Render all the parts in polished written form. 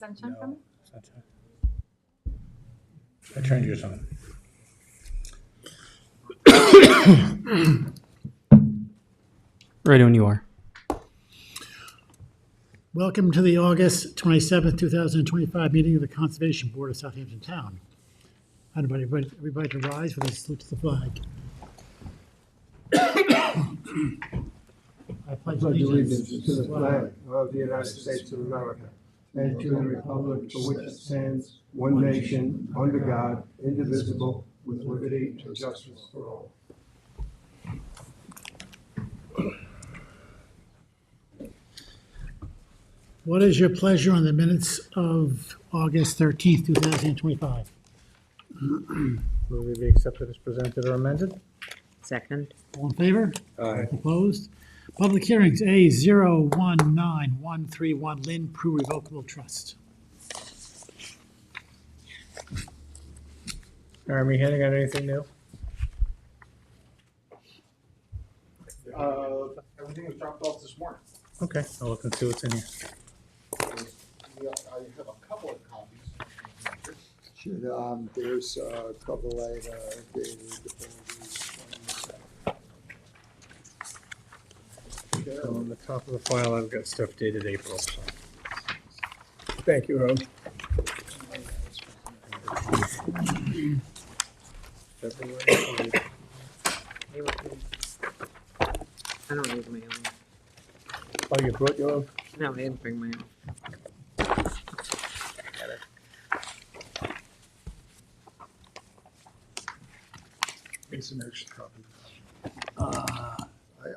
Sunshine coming? Sunshine. I turned yours on. Ready when you are. Welcome to the August 27th, 2025 meeting of the Conservation Board of Southampton Town. I'd invite everybody to rise for the salute to the flag. I pledge allegiance to the flag of the United States of America and to the republic for which it stands, one nation, under God, indivisible, with liberty and justice for all. What is your pleasure on the minutes of August 13th, 2025? Will they be accepted as presented or amended? Second. All in favor? Aye. Opposed? Public hearings, A019131 Lynn Prue Revocable Trust. Jeremy, Henning, got anything new? Everything was dropped off this morning. Okay, I'll look and see what's in here. I have a couple of copies. Should, there's a couple later dated So on the top of the file, I've got stuff dated April. So. Thank you, Rob. February 20th. I don't need my own. Oh, you brought your own? No, I didn't bring my own. It's an extra copy.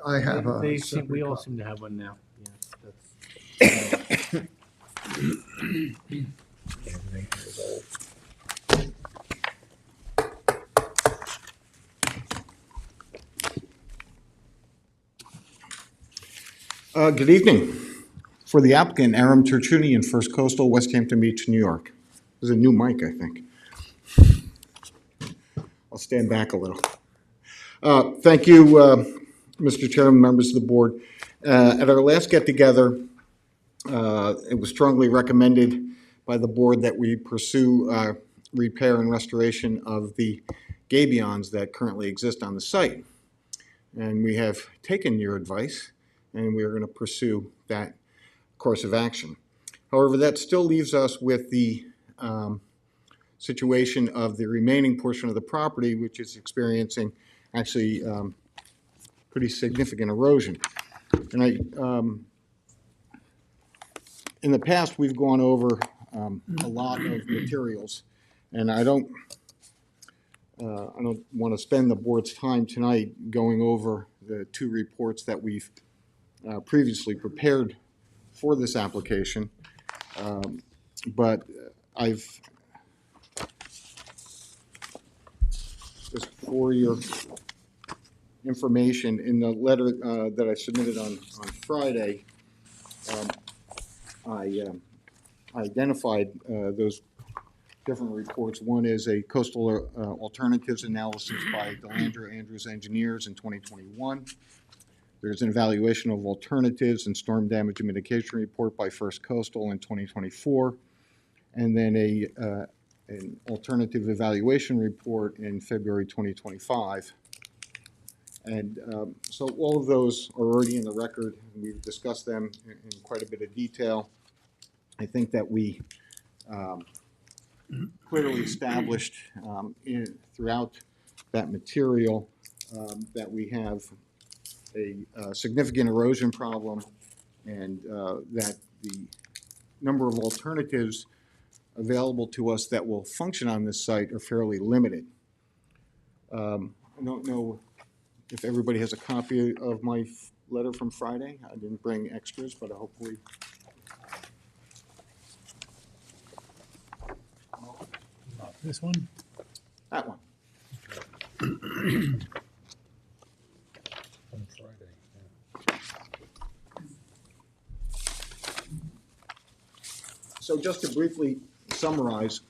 I have a. We separate all copy. seem to have one now. Good evening. For the applicant, Aram Terchuni in First Coastal, West Hampton Beach, New York. There's a new mic, I think. I'll stand back a little. Thank you, Mr. Chairman, members of the board. At our last get-together, it was strongly recommended by the board that we pursue repair and restoration of the gabions that currently exist on the site. And we have taken your advice, and we are going to pursue that course of action. However, that still leaves us with the situation of the remaining portion of the property, which is experiencing actually pretty significant erosion. And in the past, we've gone over a lot of materials, and I don't want to spend the board's time tonight going over the two reports that we've previously prepared for this application, but I've just for your information in the letter that I submitted on Friday, I identified those different reports. One is a coastal alternatives analysis by Delandra Andrews Engineers in 2021. There's an evaluation of alternatives and storm damage and mitigation report by First Coastal in 2024, and then an alternative evaluation report in February 2025. And so all of those are already in the record. We've discussed them in quite a bit of detail. I think that we clearly established throughout that material that we have a significant erosion problem, and that the number of alternatives available to us that will function on this site are fairly limited. I don't know if everybody has a copy of my letter from Friday. I didn't bring extras, but hopefully. This one? That one. On Friday. So just to briefly summarize,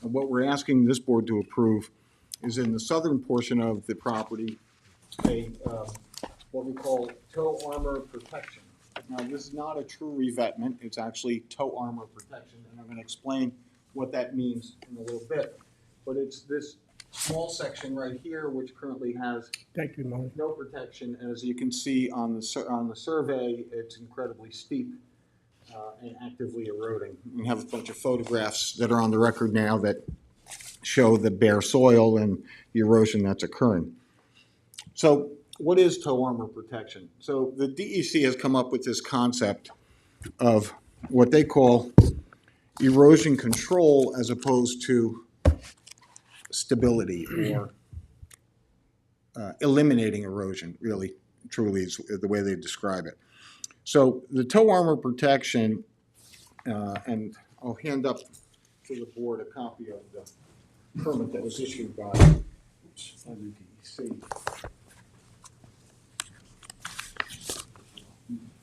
what we're asking this board to approve is in the southern portion of the property, a what we call tow armor protection. Now, this is not a true revetment, it's actually tow armor protection, and I'm gonna explain what that means in a little bit. But it's this small section right here, which currently has Thank you, Marty. no protection. As you can see on the survey, it's incredibly steep and actively eroding. We have a bunch of photographs that are on the record now that show the bare soil and the erosion that's occurring. So what is tow armor protection? So the DEC has come up with this concept of what they call erosion control as opposed to stability, or eliminating erosion, really, truly is the way they describe it. So the tow armor protection, and I'll hand up to the board a copy of the permit that was issued by DEC.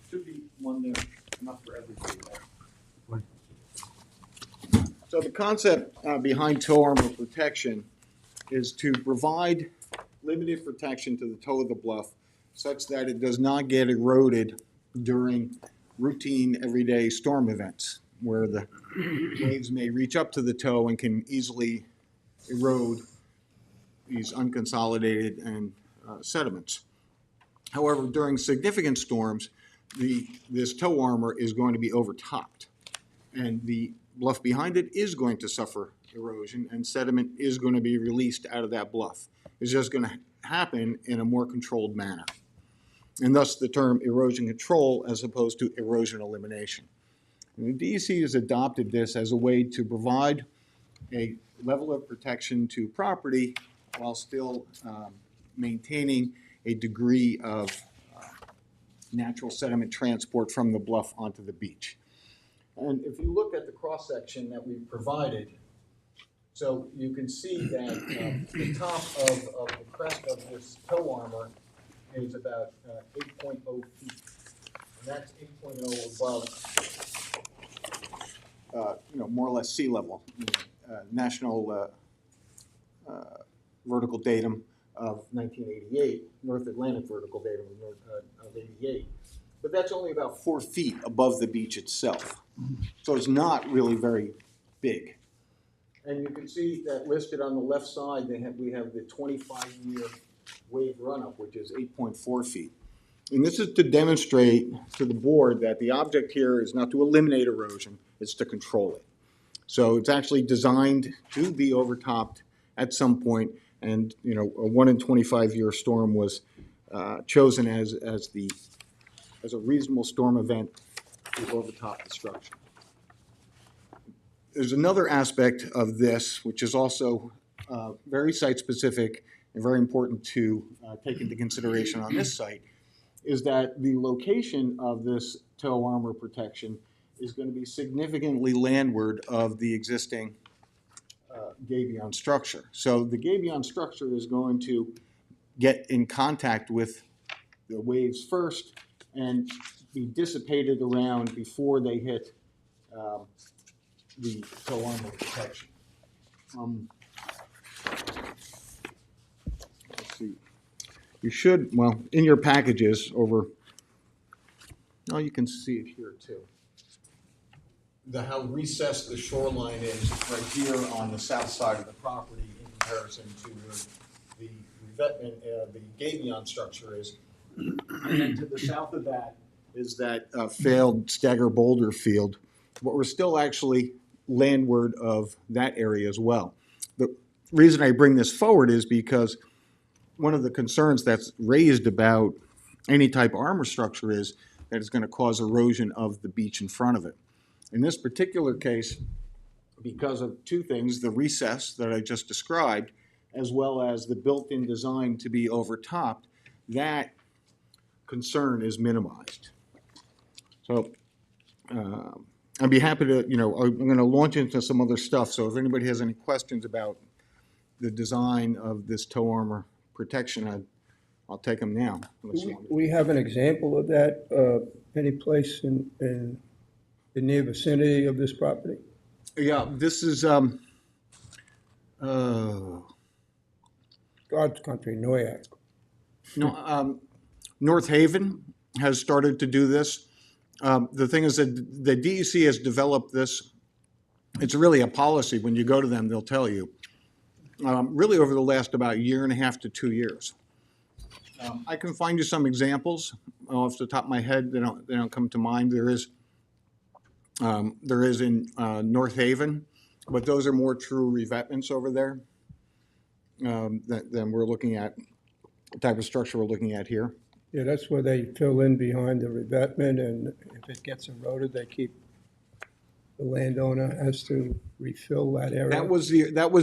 Should be one there, enough for everybody there. So the concept behind tow armor protection is to provide limited protection to the toe of the bluff such that it does not get eroded during routine everyday storm events where the waves may reach up to the toe and can easily erode these unconsolidated and sediments. However, during significant storms, this tow armor is going to be overtopped, and the bluff behind it is going to suffer erosion, and sediment is going to be released out of that bluff. It's just going to happen in a more controlled manner, and thus the term erosion control as opposed to erosion elimination. And the DEC has adopted this as a way to provide a level of protection to property while still maintaining a degree of natural sediment transport from the bluff onto the beach. And if you look at the cross-section that we provided, so you can see that the top of the crest of this tow armor is about 8.0 feet. And that's 8.0 above, more or less sea level. National vertical datum of 1988, North Atlantic vertical datum of 88. But that's only about 4 feet above the beach itself. So it's not really very big. And you can see that listed on the left side, we have the 25-year wave run-up, which is 8.4 feet. And this is to demonstrate to the board that the object here is not to eliminate erosion, it's to control it. So it's actually designed to be overtopped at some point, and a 1 in 25-year storm was chosen as a reasonable storm event to overtop the structure. There's another aspect of this, which is also very site-specific and very important to take into consideration on this site, is that the location of this tow armor protection is going to be significantly landward of the existing gabion structure. So the gabion structure is going to get in contact with the waves first and be dissipated around before they hit the tow armor protection. Let's see. You should, well, in your packages over, you can see it here too. How recessed the shoreline is right here on the south side of the property in comparison to the revetment, the gabion structure is. And then to the south of that is that failed Stagger Boulder field, but we're still actually landward of that area as well. The reason I bring this forward is because one of the concerns that's raised about any type of armor structure is that it's going to cause erosion of the beach in front of it. In this particular case, because of two things, the recess that I just described, as well as the built-in design to be overtopped, that concern is minimized. So I'd be happy to, I'm going to launch into some other stuff. So if anybody has any questions about the design of this tow armor protection, I'll take them now. We have an example of that any place in the near vicinity of this property? Yeah, this is God's country, Noyak. North Haven has started to do this. The thing is that the DEC has developed this, it's really a policy. When you go to them, they'll tell you, really over the last about year and a half to 2 years. I can find you some examples off the top of my head. They don't come to mind. There is in North Haven, but those are more true revetments over there than we're looking at, the type of structure we're looking at here. Yeah, that's where they fill in behind the revetment, and if it gets eroded, they keep, the landowner has to refill that area. That was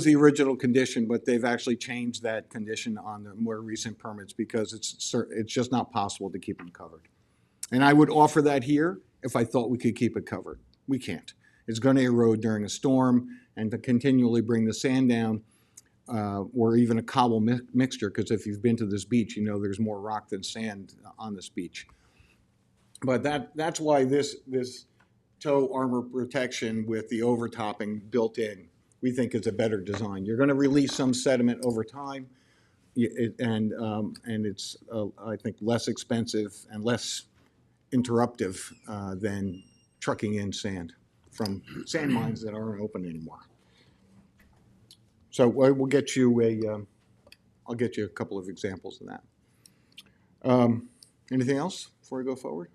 the original condition, but they've actually changed that condition on the more recent permits because it's just not possible to keep them covered. And I would offer that here if I thought we could keep it covered. We can't. It's going to erode during a storm, and to continually bring the sand down, or even a cobble mixture, because if you've been to this beach, you know there's more rock than sand on this beach. But that's why this tow armor protection with the overtopping built in, we think is a better design. You're going to release some sediment over time, and it's I think less expensive and less interruptive than trucking in sand from sand mines that aren't open anymore. So we'll get you I'll get you a couple of examples of that. Anything else before we go forward?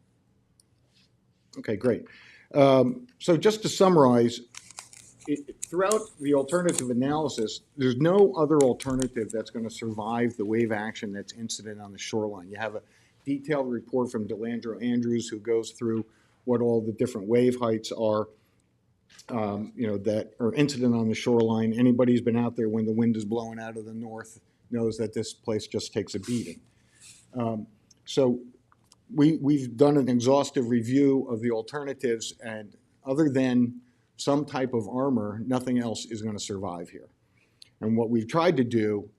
Okay, great. So just to summarize, throughout the alternative analysis, there's no other alternative that's going to survive the wave action that's incident on the shoreline. You have a detailed report from DeLandro Andrews who goes through what all the different wave heights are, that are incident on the shoreline. Anybody who's been out there when the wind is blowing out of the north knows that this place just takes a beating. So we've done an exhaustive review of the alternatives, and other than some type of armor, nothing else is going to survive here. And what we've tried to do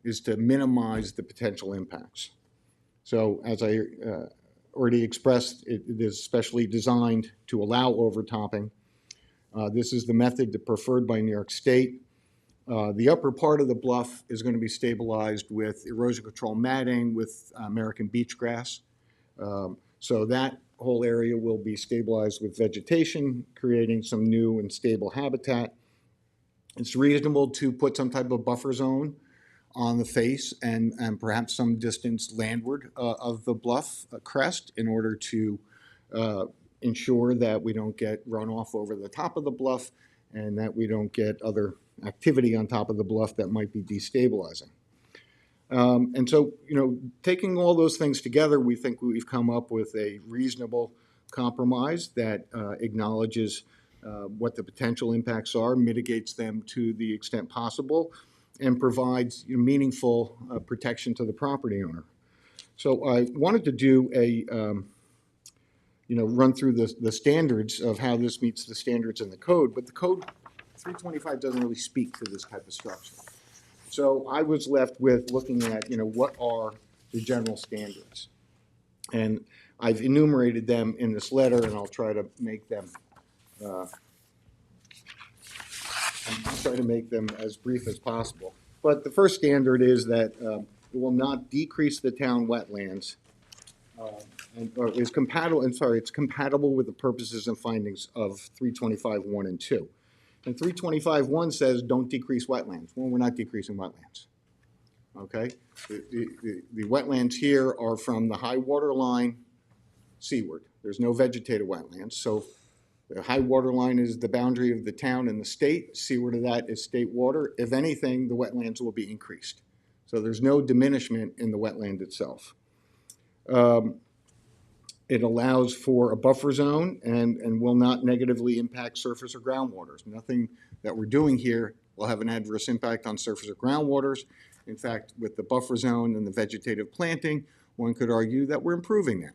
is to minimize the potential impacts. So as I already expressed, it is specially designed to allow overtopping. This is the method preferred by New York State. The upper part of the bluff is going to be stabilized with erosion control matting with American beach grass. So that whole area will be stabilized with vegetation, creating some new and stable habitat. It's reasonable to put some type of buffer zone on the face and perhaps some distance landward of the bluff crest in order to ensure that we don't get runoff over the top of the bluff and that we don't get other activity on top of the bluff that might be destabilizing. And so, taking all those things together, we think we've come up with a reasonable compromise that acknowledges what the potential impacts are, mitigates them to the extent possible, and provides meaningful protection to the property owner. So I wanted to do a, run through the standards of how this meets the standards in the code, but the code 325 doesn't really speak to this type of structure. So I was left with looking at, what are the general standards? And I've enumerated them in this letter, and I'll try to make them as brief as possible. But the first standard is that it will not decrease the town wetlands, it's compatible with the purposes and findings of 325.1 and 2. And 325.1 says don't decrease wetlands. Well, we're not decreasing wetlands. Okay? The wetlands here are from the high water line seaward. There's no vegetated wetlands. So the high water line is the boundary of the town and the state. Seaward of that is state water. If anything, the wetlands will be increased. So there's no diminishment in the wetland itself. It allows for a buffer zone and will not negatively impact surface or groundwaters. Nothing that we're doing here will have an adverse impact on surface or groundwaters. In fact, with the buffer zone and the vegetative planting, one could argue that we're improving that.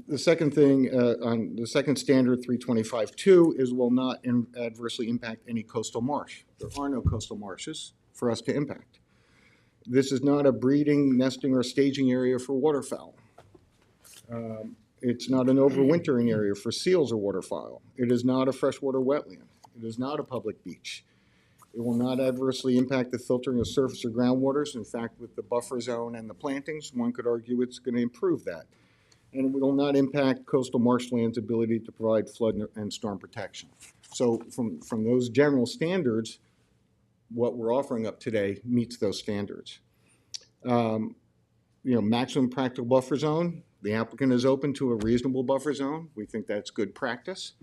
The second thing, on the second standard, 325.2, is will not adversely impact any coastal marsh. There are no coastal marshes for us to impact. This is not a breeding, nesting, or staging area for waterfowl. It's not an overwintering area for seals or waterfowl. It is not a freshwater wetland. It is not a public beach. It will not adversely impact the filtering of surface or groundwaters. In fact, with the buffer zone and the plantings, one could argue it's going to improve that. and it will not impact coastal marshland's ability to provide flood and storm protection. So from those general standards, what we're offering up today meets those standards. Maximum practical buffer zone, the applicant is open to a reasonable buffer zone. We think that's good practice.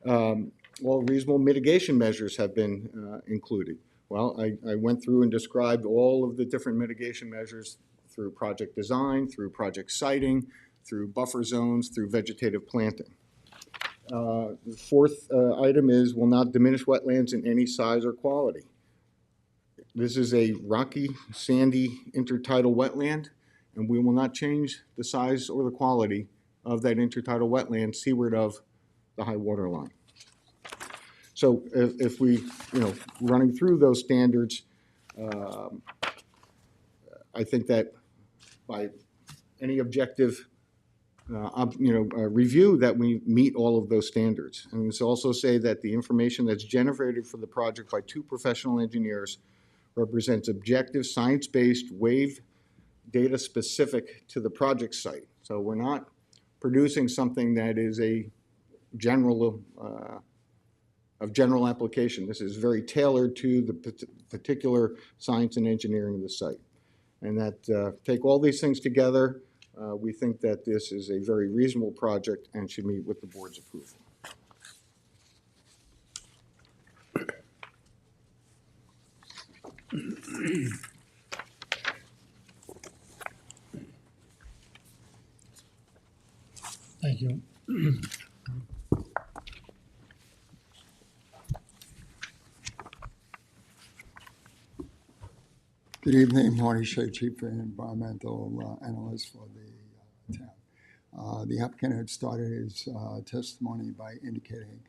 All reasonable mitigation measures have been included. Well, I went through and described all of the different mitigation measures through project design, through project siting, through buffer zones, through vegetative planting. The fourth item is will not diminish wetlands in any size or quality. This is a rocky, sandy, intertidal wetland, and we will not change the size or the quality of that intertidal wetland seaward of the high water line. So if we, running through those standards, I think that by any objective, review that we meet all of those standards. And it's also say that the information that's generated for the project by 2 professional engineers represents objective, science-based, wave data specific to the project site. So we're not producing something that is a general, of general application. This is very tailored to the particular science and engineering of the site. And that take all these things together, we think that this is a very reasonable project and should meet with the board's approval. Thank you. Good evening, Marty Shea, Chief Environmental Analyst for the town. The applicant had started his testimony by indicating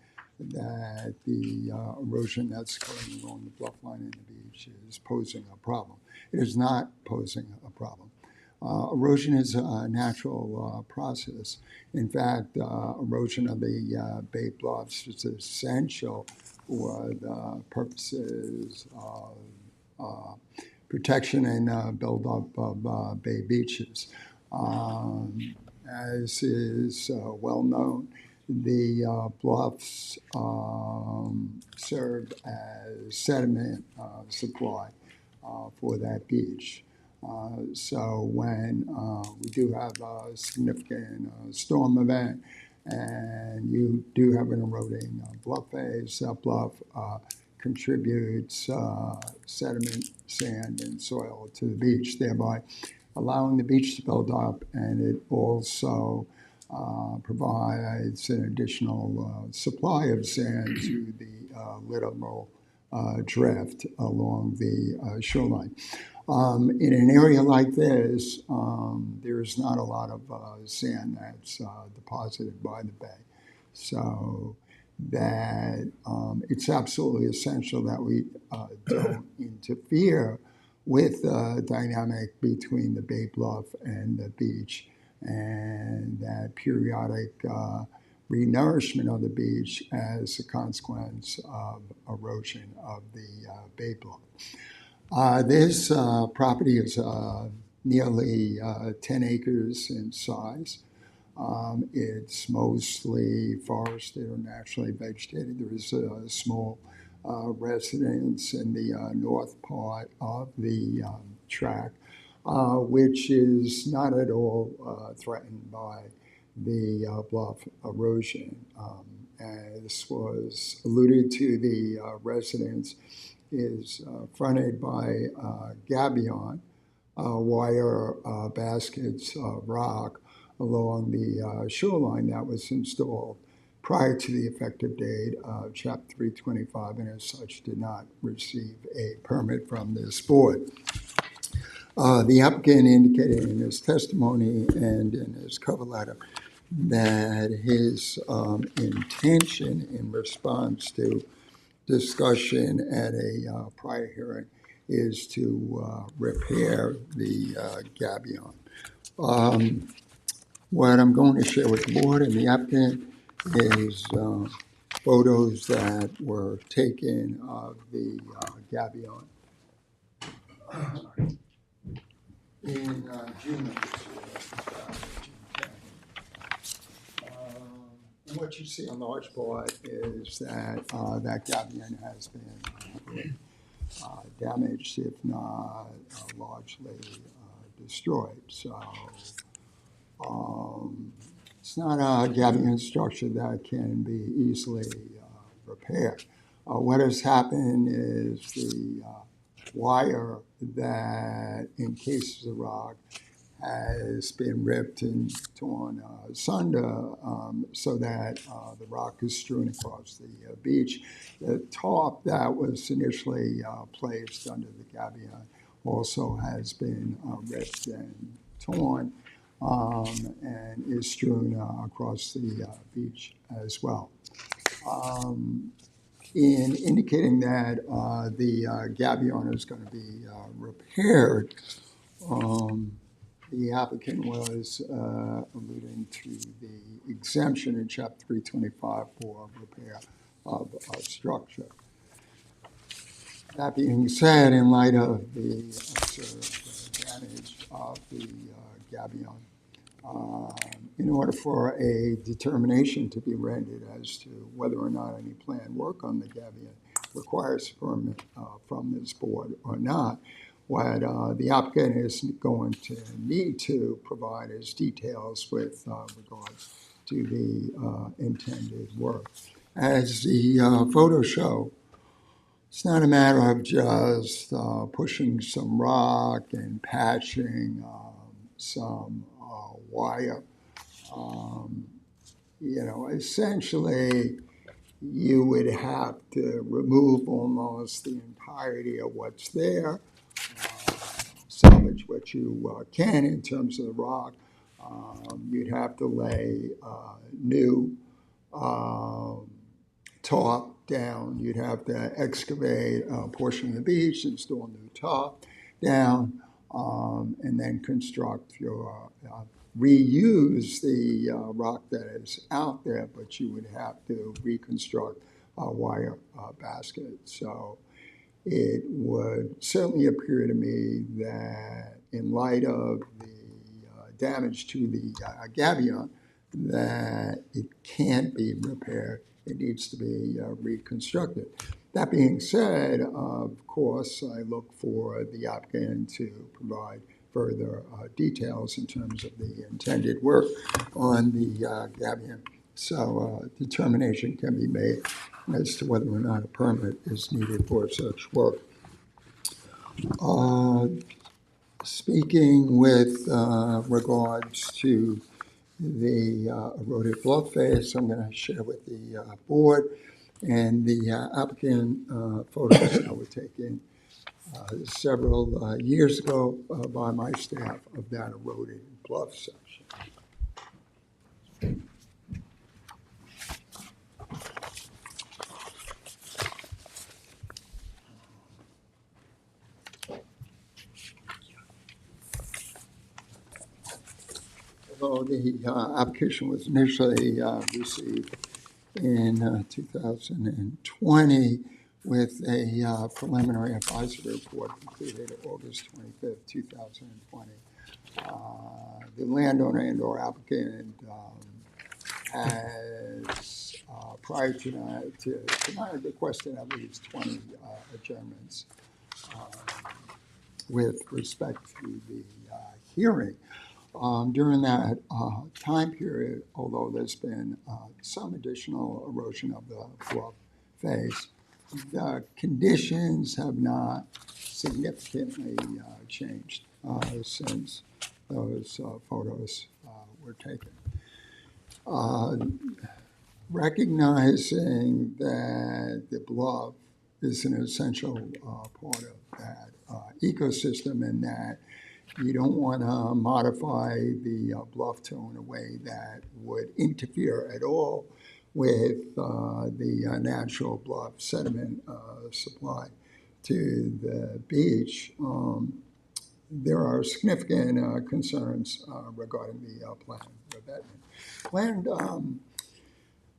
that the erosion that's occurring along the bluff line in the beach is posing a problem. It is not posing a problem. Erosion is a natural process. In fact, erosion of the Bay Bluffs is essential for the purposes of protection and buildup of bay beaches. As is well known, the bluffs serve as sediment supply for that beach. So when we do have a significant storm event and you do have an eroding bluff face, that bluff contributes sediment, sand, and soil to the beach, thereby allowing the beach to build up, and it also provides an additional supply of sand to the littoral drift along the shoreline. In an area like this, there is not a lot of sand that's deposited by the bay. So that it's absolutely essential that we don't interfere with the dynamic between the Bay Bluff and the beach, and that periodic renourishment of the beach as a consequence of erosion of the Bay Bluff. This property is nearly 10 acres in size. It's mostly forested or naturally vegetated. There is a small residence in the north part of the tract, which is not at all threatened by the bluff erosion. As was alluded to, the residence is fronted by gabion, wire baskets of rock along the shoreline that was installed prior to the effective date of Chapter 325, and as such did not receive a permit from this board. The applicant indicated in his testimony and in his cover letter that his intention in response to discussion at a prior hearing is to repair the gabion. What I'm going to share with the board and the applicant is photos that were taken of the gabion in June of this year. what you see on large part is that that gabion has been damaged, if not largely destroyed. So it's not a gabion structure that can be easily repaired. What has happened is the wire that encases the rock has been ripped and torn asunder so that the rock is strewn across the beach. The top that was initially placed under the gabion also has been ripped and torn and is strewn across the beach as well. In indicating that the gabion is going to be repaired, the applicant was alluding to the exemption in Chapter 325 for repair of a structure. That being said, in light of the observed damage of the gabion, in order for a determination to be rendered as to whether or not any planned work on the gabion requires permit from this board or not, what the applicant is going to need to provide is details with regards to the intended work. As the photos show, it's not a matter of just pushing some rock and patching some wire. Essentially, you would have to remove almost the entirety of what's there, salvage what you can in terms of the rock. You'd have to lay new top down. You'd have to excavate a portion of the beach, install new top down, and then construct your reuse the rock that is out there, but you would have to reconstruct a wire basket. So it would certainly appear to me that in light of the damage to the gabion, that it can't be repaired. It needs to be reconstructed. That being said, of course, I look for the applicant to provide further details in terms of the intended work on the gabion. So determination can be made as to whether or not a permit is needed for such work. Speaking with regards to the eroded bluff face, I'm going to share with the board and the applicant photos that were taken several years ago by my staff of that eroded bluff section. Although the application was initially received in 2020 with a preliminary advisory report completed August 25th, 2020. The landowner and or applicant has, prior to tonight, requested at least 20 adjournments with respect to the hearing. During that time period, although there's been some additional erosion of the bluff face, the conditions have not significantly changed since those photos were taken. Recognizing that the bluff is an essential part of that ecosystem and that you don't want to modify the bluff toe in a way that would interfere at all with the natural bluff sediment supply to the beach. There are significant concerns regarding the planned revetment. Planned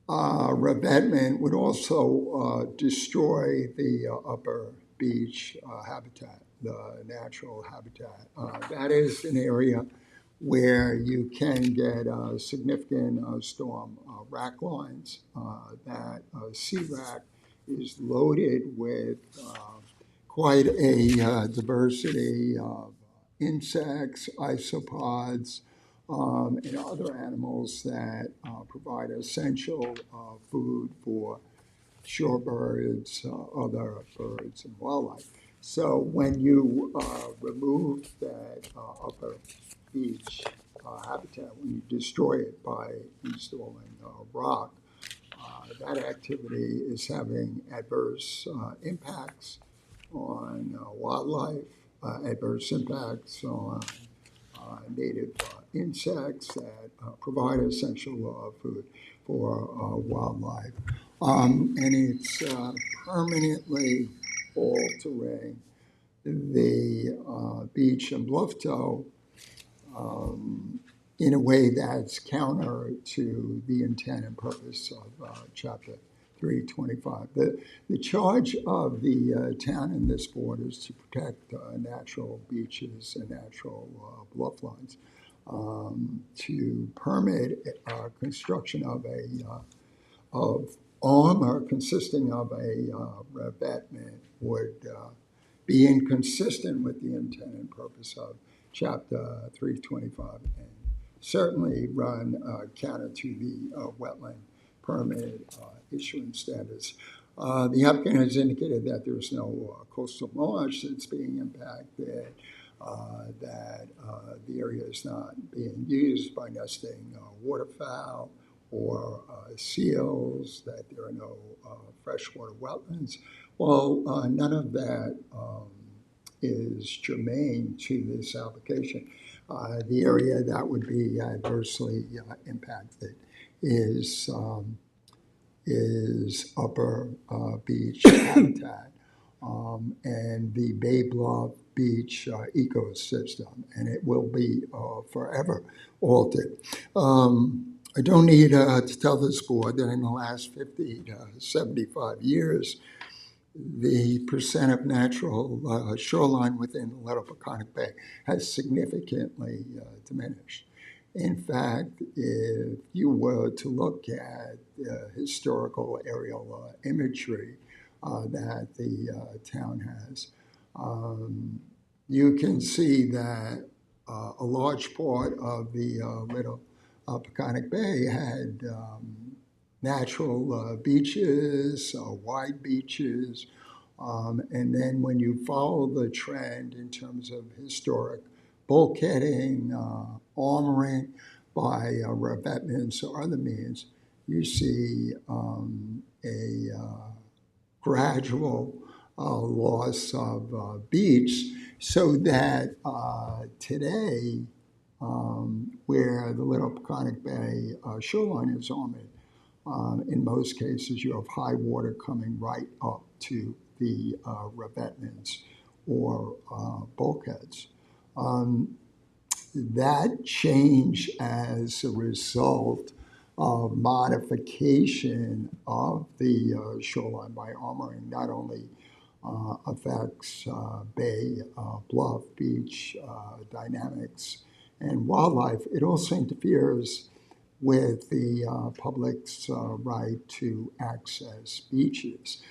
revetment would also destroy the upper beach habitat, the natural habitat. That is an area where you can get significant storm rack lines. That sea rack is loaded with quite a diversity of insects, isopods, and other animals that provide essential food for shorebirds, other birds, and wildlife. So when you remove that upper beach habitat, when you destroy it by installing rock, that activity is having adverse impacts on wildlife, adverse impacts on native insects that provide essential food for wildlife. And it's permanently altering the beach and bluff toe in a way that's counter to the intent and purpose of Chapter 325. The charge of the town and this board is to protect natural beaches and natural bluff lines. To permit construction of armor consisting of a revetment would be inconsistent with the intent and purpose of Chapter 325 and certainly run counter to the wetland permit issuance standards. The applicant has indicated that there's no coastal marsh that's being impacted, that the area is not being used by nesting waterfowl or seals, that there are no freshwater wetlands. Well, none of that is germane to this application. The area that would be adversely impacted is upper beach habitat and the Bay Bluff Beach ecosystem, and it will be forever altered. I don't need to tell this board that in the last 50 to 75 years, the percent of natural shoreline within the Little Peconic Bay has significantly diminished. In fact, if you were to look at historical aerial imagery that the town has, you can see that a large part of the Little Peconic Bay had natural beaches, wide beaches, and then when you follow the trend in terms of historic bulkheading, armoring by revetments or other means, you see a gradual loss of beach, so that today, where the Little Peconic Bay shoreline is armored, in most cases, you have high water coming right up to the revetments or bulkheads. That change as a result of modification of the shoreline by armoring not only affects bay, bluff, beach dynamics and wildlife, it also interferes with the public's right to access beaches.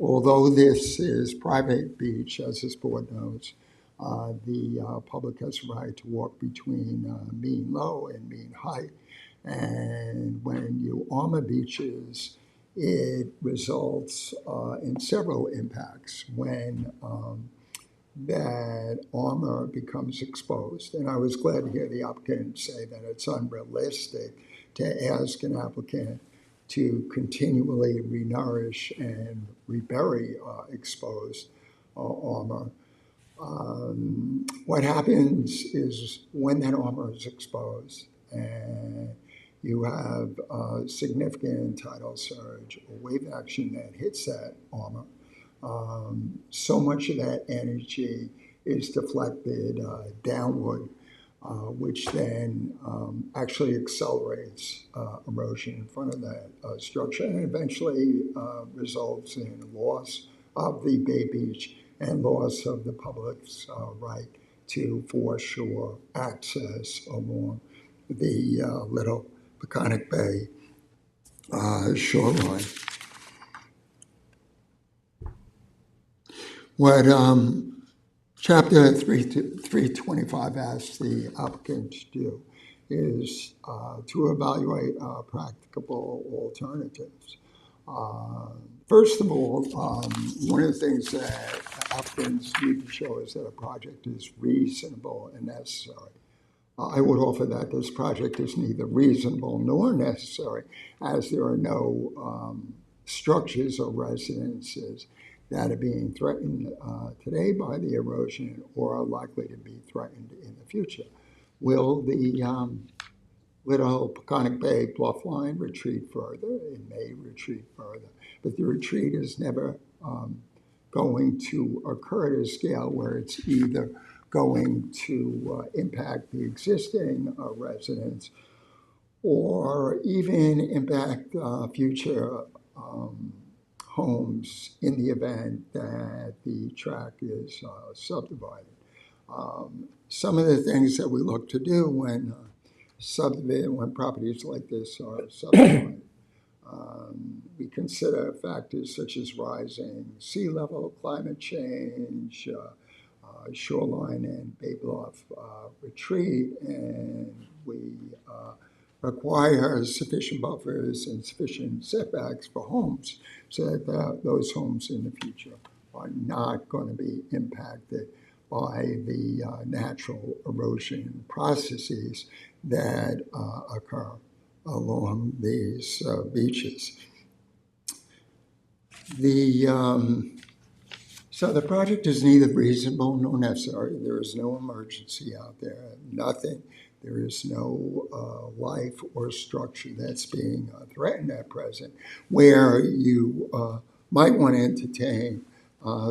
Although this is private beach, as this board knows, the public has a right to walk between mean low and mean height. And when you armor beaches, it results in several impacts when that armor becomes exposed. And I was glad to hear the applicant say that it's unrealistic to ask an applicant to continually renourish and rebury exposed armor. What happens is when that armor is exposed and you have significant tidal surge or wave action that hits that armor, so much of that energy is deflected downward, which then actually accelerates erosion in front of that structure and eventually results in loss of the Bay Beach and loss of the public's right to foreshore access along the Little Peconic Bay shoreline. What Chapter 325 asks the applicant to do is to evaluate practicable alternatives. First of all, one of the things that applicants need to show is that a project is reasonable and necessary. I would offer that this project is neither reasonable nor necessary, as there are no structures or residences that are being threatened today by the erosion or are likely to be threatened in the future. Will the Little Peconic Bay bluff line retreat further? It may retreat further, but the retreat is never going to occur at a scale where it's either going to impact the existing residents or even impact future homes in the event that the tract is subdivided. Some of the things that we look to do when properties like this are subdivided, we consider factors such as rising sea level, climate change, shoreline and bay bluff retreat, and we require sufficient buffers and sufficient setbacks for homes so that those homes in the future are not going to be impacted by the natural erosion processes that occur along these beaches. So the project is neither reasonable nor necessary. There is no emergency out there, nothing. There is no life or structure that's being threatened at present, where you might want to entertain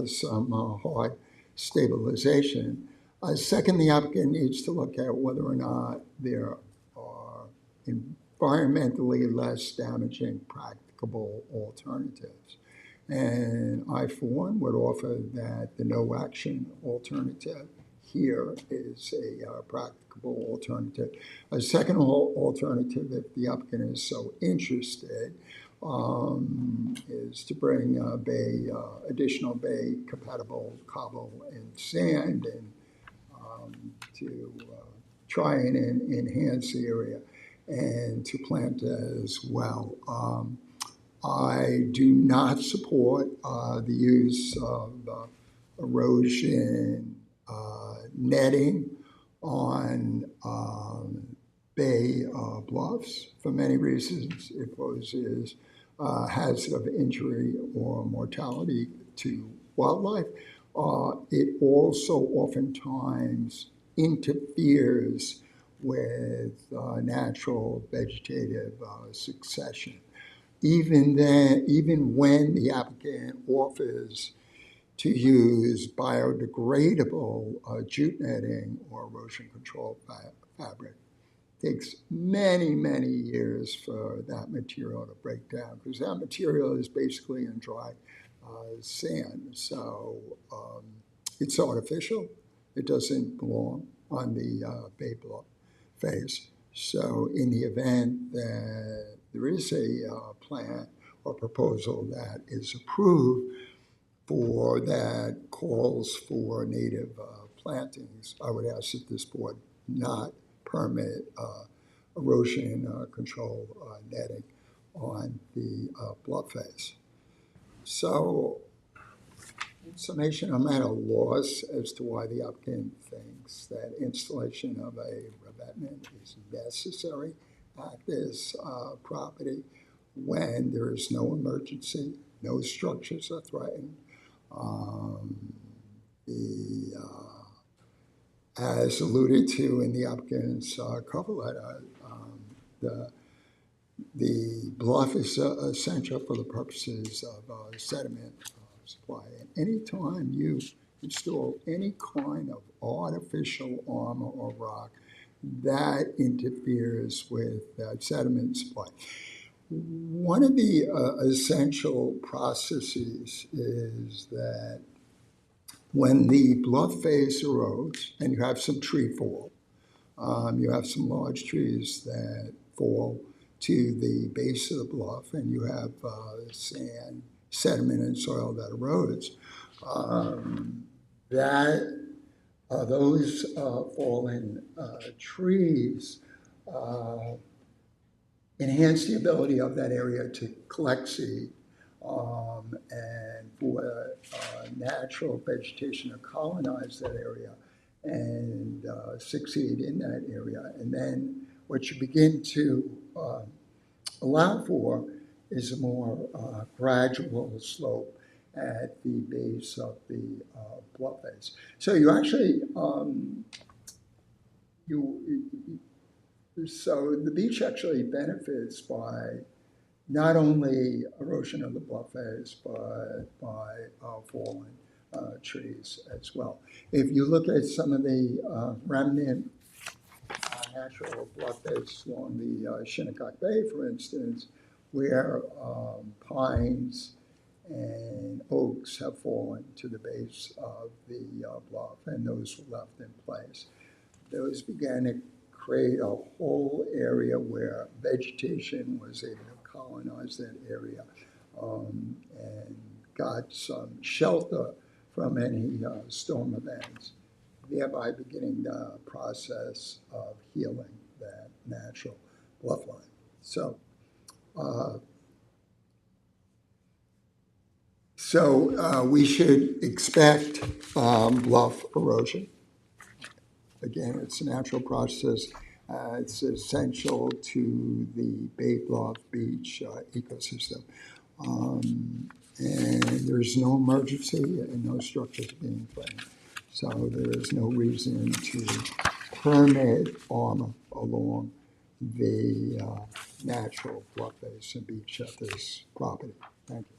some hard stabilization. Second, the applicant needs to look at whether or not there are environmentally less damaging practicable alternatives. And I, for one, would offer that the no action alternative here is a practicable alternative. A second alternative, if the applicant is so interested, is to bring additional bay compatible cobble and sand and to try and enhance the area and to plant as well. I do not support the use of erosion netting on bay bluffs for many reasons. It poses hazard of injury or mortality to wildlife. It also oftentimes interferes with natural vegetative succession. Even when the applicant offers to use biodegradable jute netting or erosion control fabric, it takes many, many years for that material to break down, because that material is basically in dry sand. So it's artificial. It doesn't belong on the bay bluff face. So in the event that there is a plan or proposal that is approved that calls for native plantings, I would ask that this board not permit erosion control netting on the bluff face. So in summation, I'm at a loss as to why the applicant thinks that installation of a revetment is necessary at this property when there is no emergency, no structures are threatened. As alluded to in the applicant's cover letter, the bluff is essential for the purposes of sediment supply. And anytime you install any kind of artificial armor or rock, that interferes with that sediment supply. One of the essential processes is that when the bluff face erodes and you have some tree fall, you have some large trees that fall to the base of the bluff, and you have sand, sediment, and soil that erodes. Those fallen trees enhance the ability of that area to collect seed and for natural vegetation to colonize that area and succeed in that area. And then what you begin to allow for is a more gradual slope at the base of the bluff face. So you actually, so the beach actually benefits by not only erosion of the bluff face, but by fallen trees as well. If you look at some of the remnant natural bluff face along the Shinnecock Bay, for instance, where pines and oaks have fallen to the base of the bluff, and those were left in place. Those began to create a whole area where vegetation was able to colonize that area and got some shelter from any storm events, thereby beginning the process of healing that natural bluff line. So, we should expect bluff erosion. Again, it's a natural process. It's essential to the Bay Bluff Beach ecosystem. And there's no emergency and no structures being planned. So there is no reason to permit armor along the natural bluff face and beach at this property. Thank you.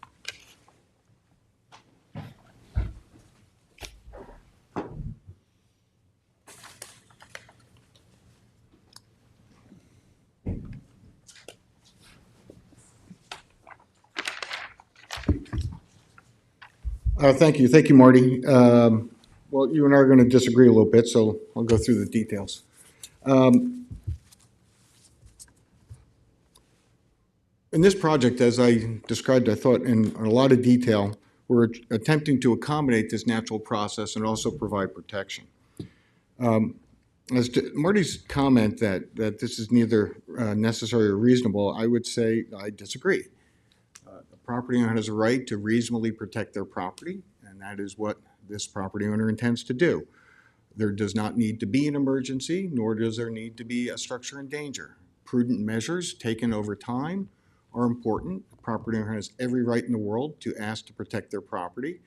Thank you. Thank you, Marty. Well, you and I are going to disagree a little bit, so I'll go through the details. In this project, as I described, I thought in a lot of detail, we're attempting to accommodate this natural process and also provide protection. As to Marty's comment that this is neither necessary or reasonable, I would say I disagree. The property owner has a right to reasonably protect their property, and that is what this property owner intends to do. There does not need to be an emergency, nor does there need to be a structure in danger. Prudent measures taken over time are important. The property owner has every right in the world to ask to protect their property.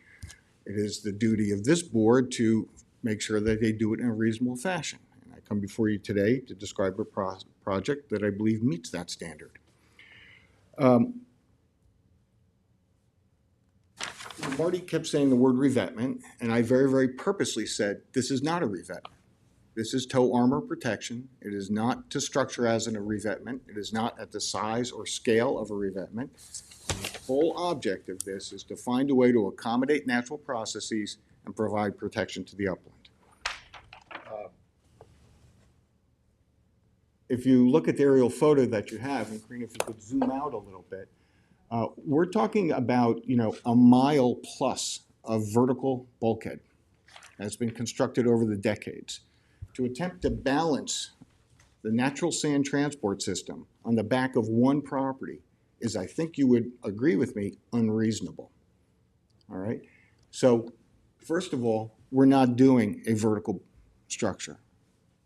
It is the duty of this board to make sure that they do it in a reasonable fashion. And I come before you today to describe a project that I believe meets that standard. Marty kept saying the word revetment, and I very, very purposely said this is not a revetment. This is tow armor protection. It is not to structure as in a revetment. It is not at the size or scale of a revetment. The whole object of this is to find a way to accommodate natural processes and provide protection to the upland. If you look at the aerial photo that you have, and Karina, if you could zoom out a little bit, we're talking about, a mile plus of vertical bulkhead that's been constructed over the decades to attempt to balance the natural sand transport system on the back of one property is, I think you would agree with me, unreasonable. All right. So first of all, we're not doing a vertical structure.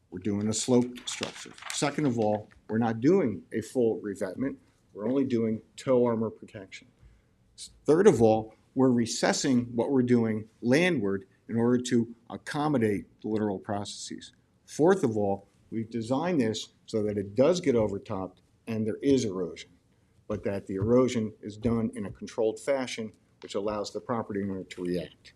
We're doing a sloped structure. Second of all, we're not doing a full revetment. We're only doing tow armor protection. Third of all, we're recessing what we're doing landward in order to accommodate the littoral processes. Fourth of all, we've designed this so that it does get overtopped and there is erosion, but that the erosion is done in a controlled fashion, which allows the property owner to react.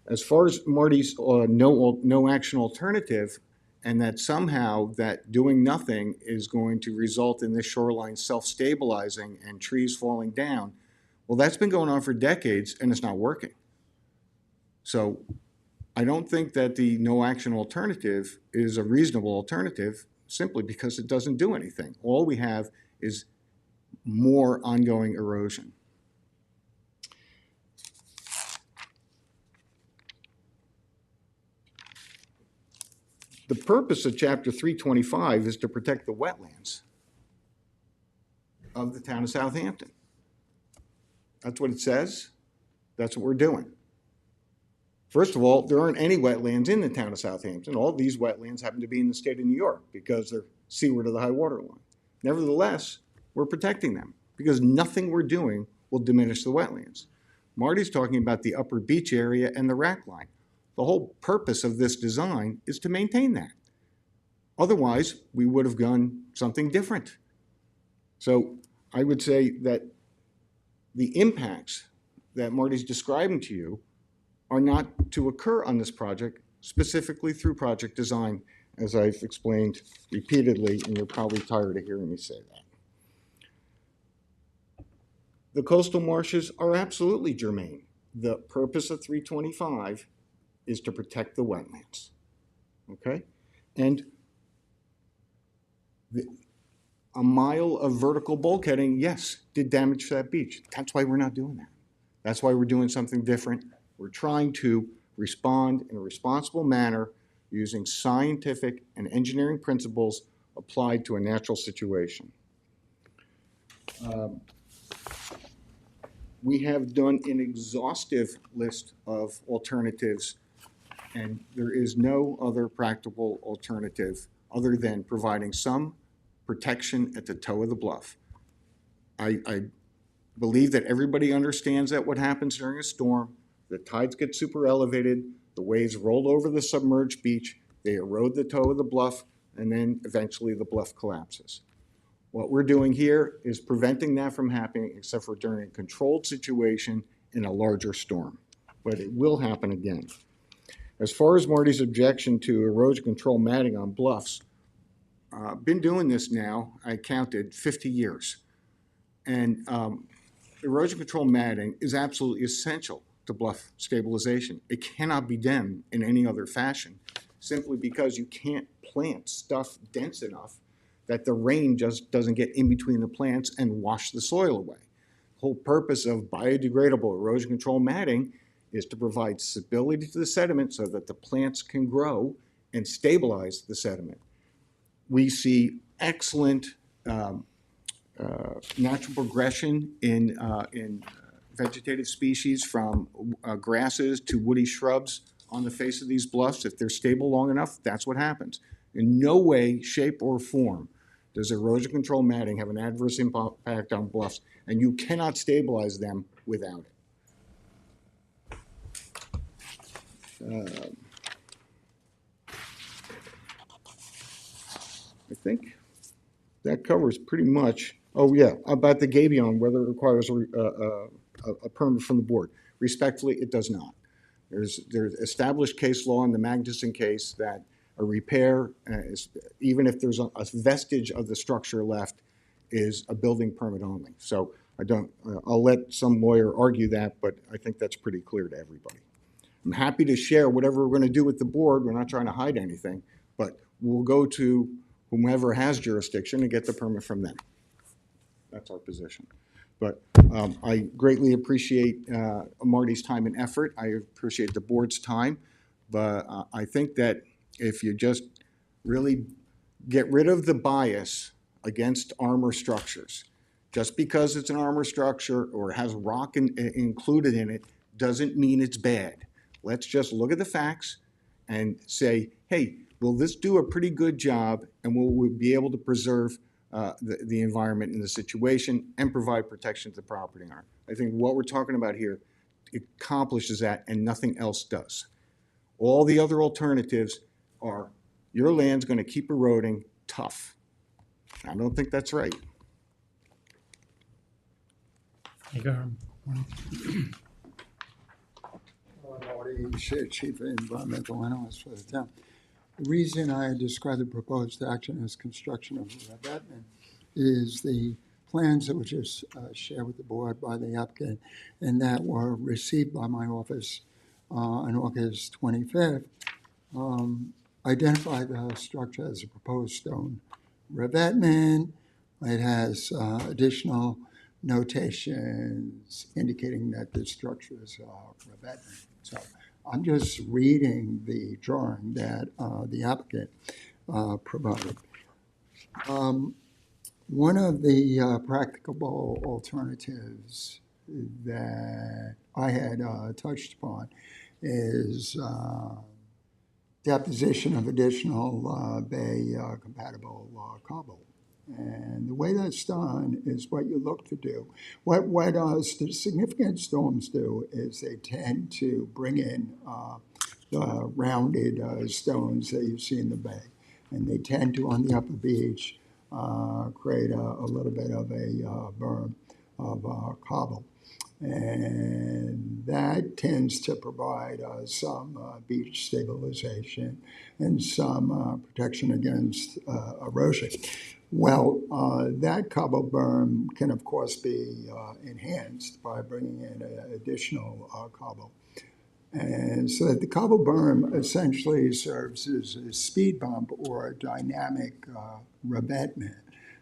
As far as Marty's no action alternative, and that somehow that doing nothing is going to result in this shoreline self-stabilizing and trees falling down, well, that's been going on for decades and it's not working. So I don't think that the no action alternative is a reasonable alternative simply because it doesn't do anything. All we have is more ongoing erosion. The purpose of Chapter 325 is to protect the wetlands of the town of Southampton. That's what it says. That's what we're doing. First of all, there aren't any wetlands in the town of Southampton. All these wetlands happen to be in the state of New York because they're seaward of the high water line. Nevertheless, we're protecting them because nothing we're doing will diminish the wetlands. Marty's talking about the upper beach area and the rack line. The whole purpose of this design is to maintain that. Otherwise, we would have done something different. So I would say that the impacts that Marty's describing to you are not to occur on this project, specifically through project design, as I've explained repeatedly, and you're probably tired of hearing me say that. The coastal marshes are absolutely germane. The purpose of 325 is to protect the wetlands, okay? And a mile of vertical bulkheading, yes, did damage to that beach. That's why we're not doing that. That's why we're doing something different. We're trying to respond in a responsible manner using scientific and engineering principles applied to a natural situation. We have done an exhaustive list of alternatives, and there is no other practical alternative other than providing some protection at the toe of the bluff. I believe that everybody understands that what happens during a storm, the tides get super elevated, the waves roll over the submerged beach, they erode the toe of the bluff, and then eventually the bluff collapses. What we're doing here is preventing that from happening, except for during a controlled situation in a larger storm. But it will happen again. As far as Marty's objection to erosion control matting on bluffs, I've been doing this now, I counted 50 years. And erosion control matting is absolutely essential to bluff stabilization. It cannot be done in any other fashion, simply because you can't plant stuff dense enough that the rain just doesn't get in between the plants and wash the soil away. The whole purpose of biodegradable erosion control matting is to provide stability to the sediment so that the plants can grow and stabilize the sediment. We see excellent natural progression in vegetative species from grasses to woody shrubs on the face of these bluffs. If they're stable long enough, that's what happens. In no way, shape, or form does erosion control matting have an adverse impact on bluffs, and you cannot stabilize them without it. I think that covers pretty much. Oh yeah, about the gabion, whether it requires a permit from the board. Respectfully, it does not. There's established case law in the Magnuson case that a repair, even if there's a vestige of the structure left, is a building permit only. So I'll let some lawyer argue that, but I think that's pretty clear to everybody. I'm happy to share whatever we're going to do with the board. We're not trying to hide anything, but we'll go to whomever has jurisdiction and get the permit from them. That's our position. But I greatly appreciate Marty's time and effort. I appreciate the board's time. But I think that if you just really get rid of the bias against armor structures, just because it's an armor structure or has rock included in it doesn't mean it's bad. Let's just look at the facts and say, hey, will this do a pretty good job, and will we be able to preserve the environment in the situation and provide protection to the property owner? I think what we're talking about here accomplishes that, and nothing else does. All the other alternatives are your land's going to keep eroding, tough. I don't think that's right. Marty, Chief Environmental Analyst for the town. The reason I describe the proposed action as construction of an abutment is the plans that were just shared with the board by the applicant and that were received by my office on August 25th, identified the structure as a proposed stone revetment. It has additional notations indicating that this structure is revetment. So I'm just reading the drawing that the applicant provided. One of the practicable alternatives that I had touched upon is deposition of additional bay compatible cobble. And the way that's done is what you look to do. What significant storms do is they tend to bring in the rounded stones that you see in the bay. And they tend to, on the upper beach, create a little bit of a berm of cobble. And that tends to provide some beach stabilization and some protection against erosion. Well, that cobble berm can, of course, be enhanced by bringing in additional cobble. And so that the cobble berm essentially serves as a speed bump or a dynamic revetment,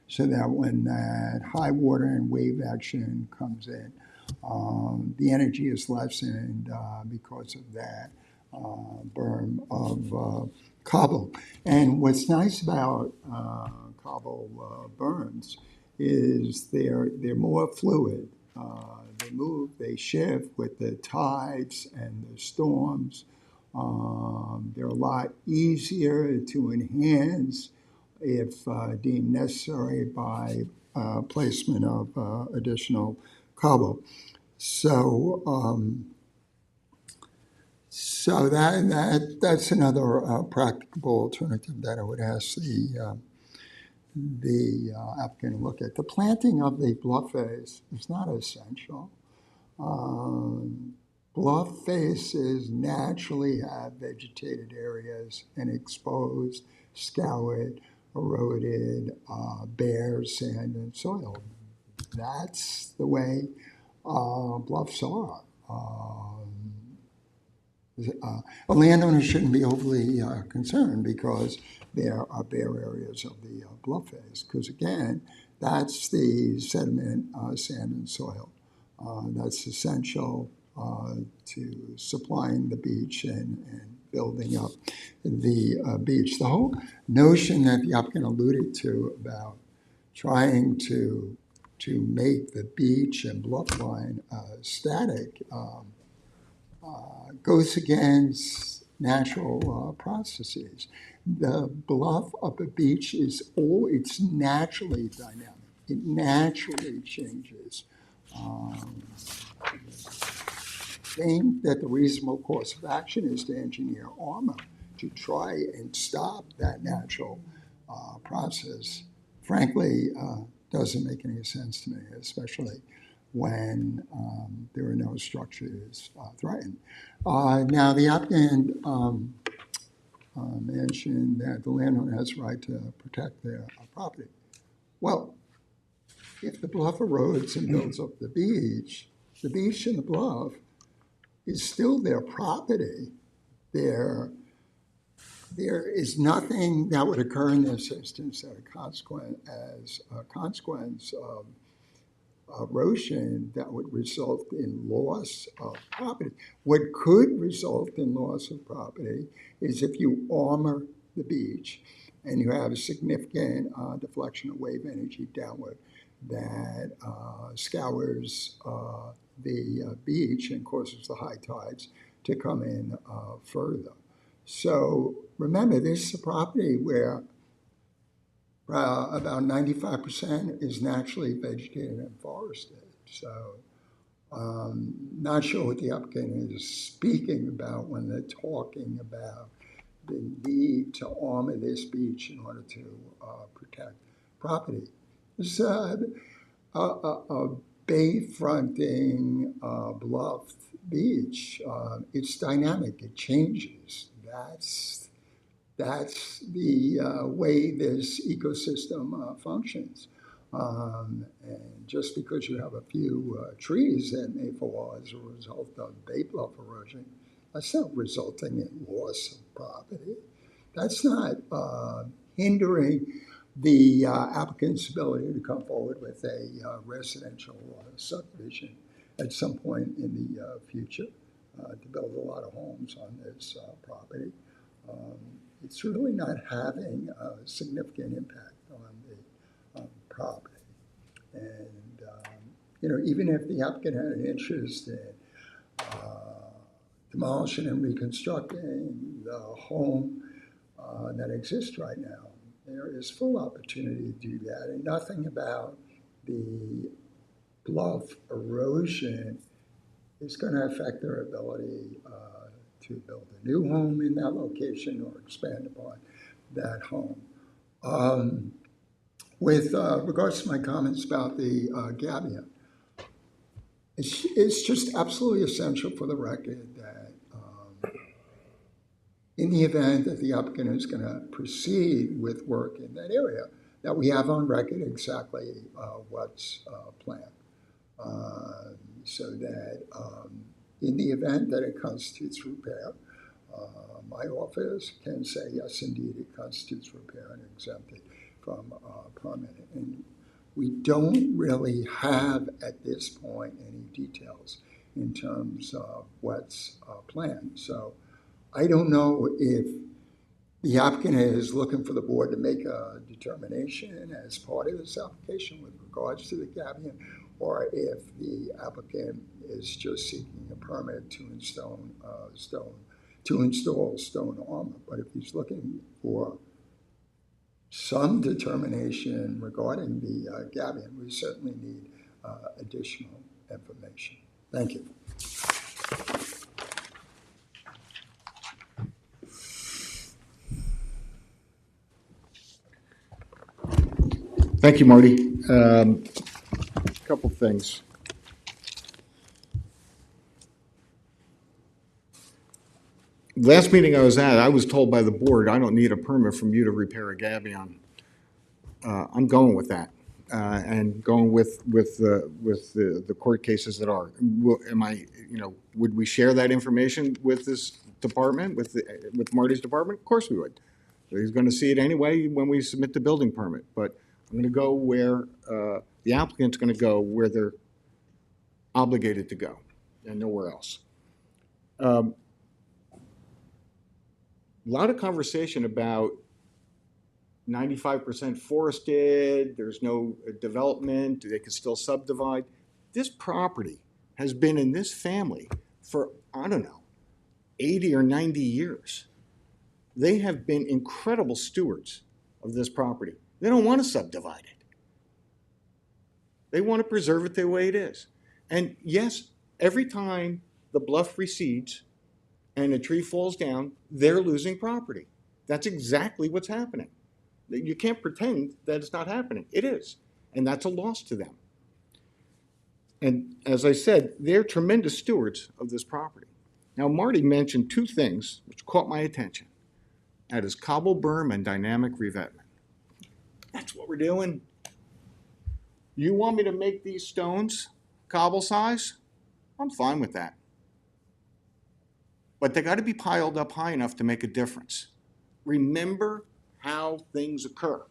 so that when that high water and wave action comes in, the energy is lessened because of that berm of cobble. And what's nice about cobble berms is they're more fluid. They move, they shift with the tides and the storms. They're a lot easier to enhance if deemed necessary by placement of additional cobble. So, that's another practicable alternative that I would ask the applicant to look at. The planting of the bluff face is not essential. Bluff faces naturally have vegetated areas and exposed, scoured, eroded, bare sand and soil. That's the way bluffs are. A landowner shouldn't be overly concerned because there are bare areas of the bluff face, because again, that's the sediment, sand, and soil. That's essential to supplying the beach and building up the beach. The whole notion that the applicant alluded to about trying to make the beach and bluff line static goes against natural processes. The bluff up a beach it's naturally dynamic. It naturally changes. I think that the reasonable course of action is to engineer armor to try and stop that natural process. Frankly, doesn't make any sense to me, especially when there are no structures threatened. Now, the applicant mentioned that the landowner has the right to protect their property. Well, if the bluff erodes and builds up the beach and the bluff is still their property. There is nothing that would occur in this instance as a consequence of erosion that would result in loss of property. What could result in loss of property is if you armor the beach and you have a significant deflection of wave energy downward that scours the beach and causes the high tides to come in further. So remember, this is a property where about 95% is naturally vegetated and forested. So not sure what the applicant is speaking about when they're talking about the need to armor this beach in order to protect property. It's a bay-fronting bluff beach. It's dynamic. It changes. That's the way this ecosystem functions. And just because you have a few trees that may fall as a result of bay bluff erosion That's not resulting in loss of property. That's not hindering the applicant's ability to come forward with a residential subdivision at some point in the future to build a lot of homes on this property. It's really not having a significant impact on the property. And, even if the applicant had an interest in demolishing and reconstructing the home that exists right now, there is full opportunity to do that, and nothing about the bluff erosion is going to affect their ability to build a new home in that location or expand upon that home. With regards to my comments about the gabion, it's just absolutely essential for the record that in the event that the applicant is going to proceed with work in that area, that we have on record exactly what's planned. So that in the event that it constitutes repair, my office can say, yes, indeed, it constitutes repair and exempt it from permit. And we don't really have at this point any details in terms of what's planned. So I don't know if the applicant is looking for the board to make a determination as part of this application with regards to the gabion, or if the applicant is just seeking a permit to install stone armor. But if he's looking for some determination regarding the gabion, we certainly need additional information. Thank you. Thank you, Marty. Couple things. Last meeting I was at, I was told by the board, I don't need a permit from you to repair a gabion. I'm going with that, and going with the court cases that are. Would we share that information with this department, with Marty's department? Of course we would. So he's going to see it anyway when we submit the building permit. But I'm going to go where the applicant's going to go where they're obligated to go, and nowhere else. A lot of conversation about 95% forested, there's no development, they can still subdivide. This property has been in this family for, 80 or 90 years. They have been incredible stewards of this property. They don't want to subdivide it. They want to preserve it the way it is. And yes, every time the bluff recedes and a tree falls down, they're losing property. That's exactly what's happening. You can't pretend that it's not happening. It is. And that's a loss to them. And as I said, they're tremendous stewards of this property. Now, Marty mentioned two things which caught my attention. That is cobble berm and dynamic revetment. That's what we're doing. You want me to make these stones cobble size? I'm fine with that. But they got to be piled up high enough to make a difference. Remember how things occur.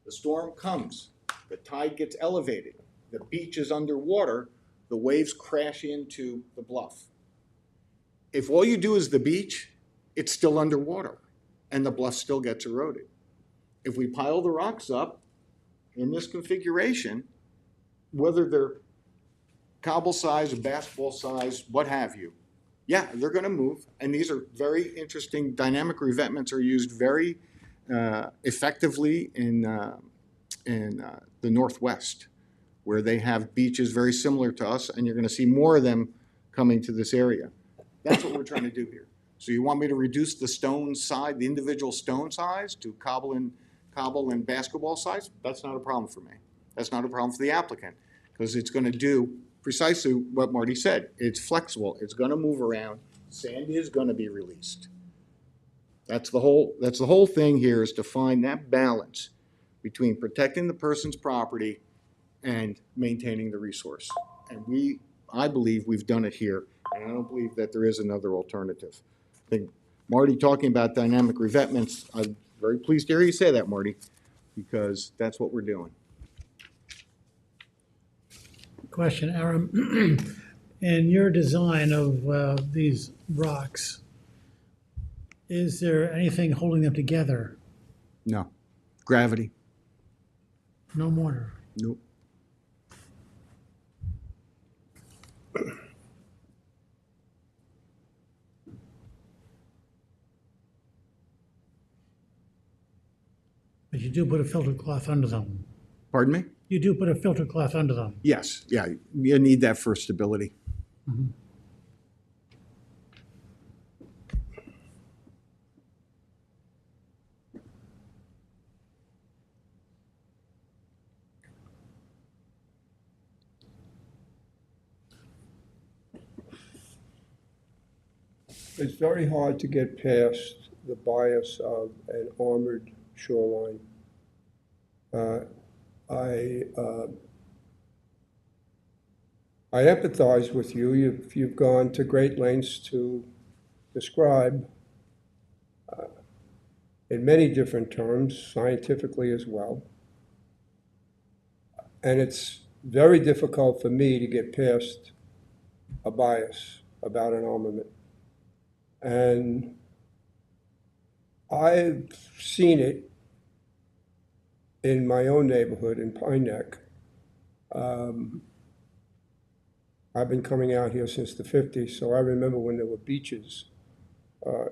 The storm comes, the tide gets elevated, the beach is underwater, the waves crash into the bluff. If all you do is the beach, it's still underwater and the bluff still gets eroded. If we pile the rocks up in this configuration, whether they're cobble size or basketball size, what have you, yeah, they're going to move. And these are very interesting. Dynamic revetments are used very effectively in the Northwest, where they have beaches very similar to us, and you're going to see more of them coming to this area. That's what we're trying to do here. So you want me to reduce the stone size, the individual stone size, to cobble and basketball size? That's not a problem for me. That's not a problem for the applicant, because it's going to do precisely what Marty said. It's flexible. It's going to move around. Sand is going to be released. That's the whole thing here, is to find that balance between protecting the person's property and maintaining the resource. And I believe we've done it here. And and I don't believe that there is another alternative. I think Marty talking about dynamic revetments, I'm very pleased to hear you say that, Marty, because that's what we're doing. Question, Aaron. In your design of these rocks, is there anything holding them together? No. Gravity. No mortar? Nope. But you do put a filter cloth under them. Pardon me? You do put a filter cloth under them. Yes, yeah, you need that for stability. It's very hard to get past the bias of an armored shoreline. I empathize with you. You've gone to great lengths to describe, in many different terms, scientifically as well. And it's very difficult for me to get past a bias about an armament. And I've seen it in my own neighborhood in Pine Neck. I've been coming out here since the 50s, so I remember when there were beaches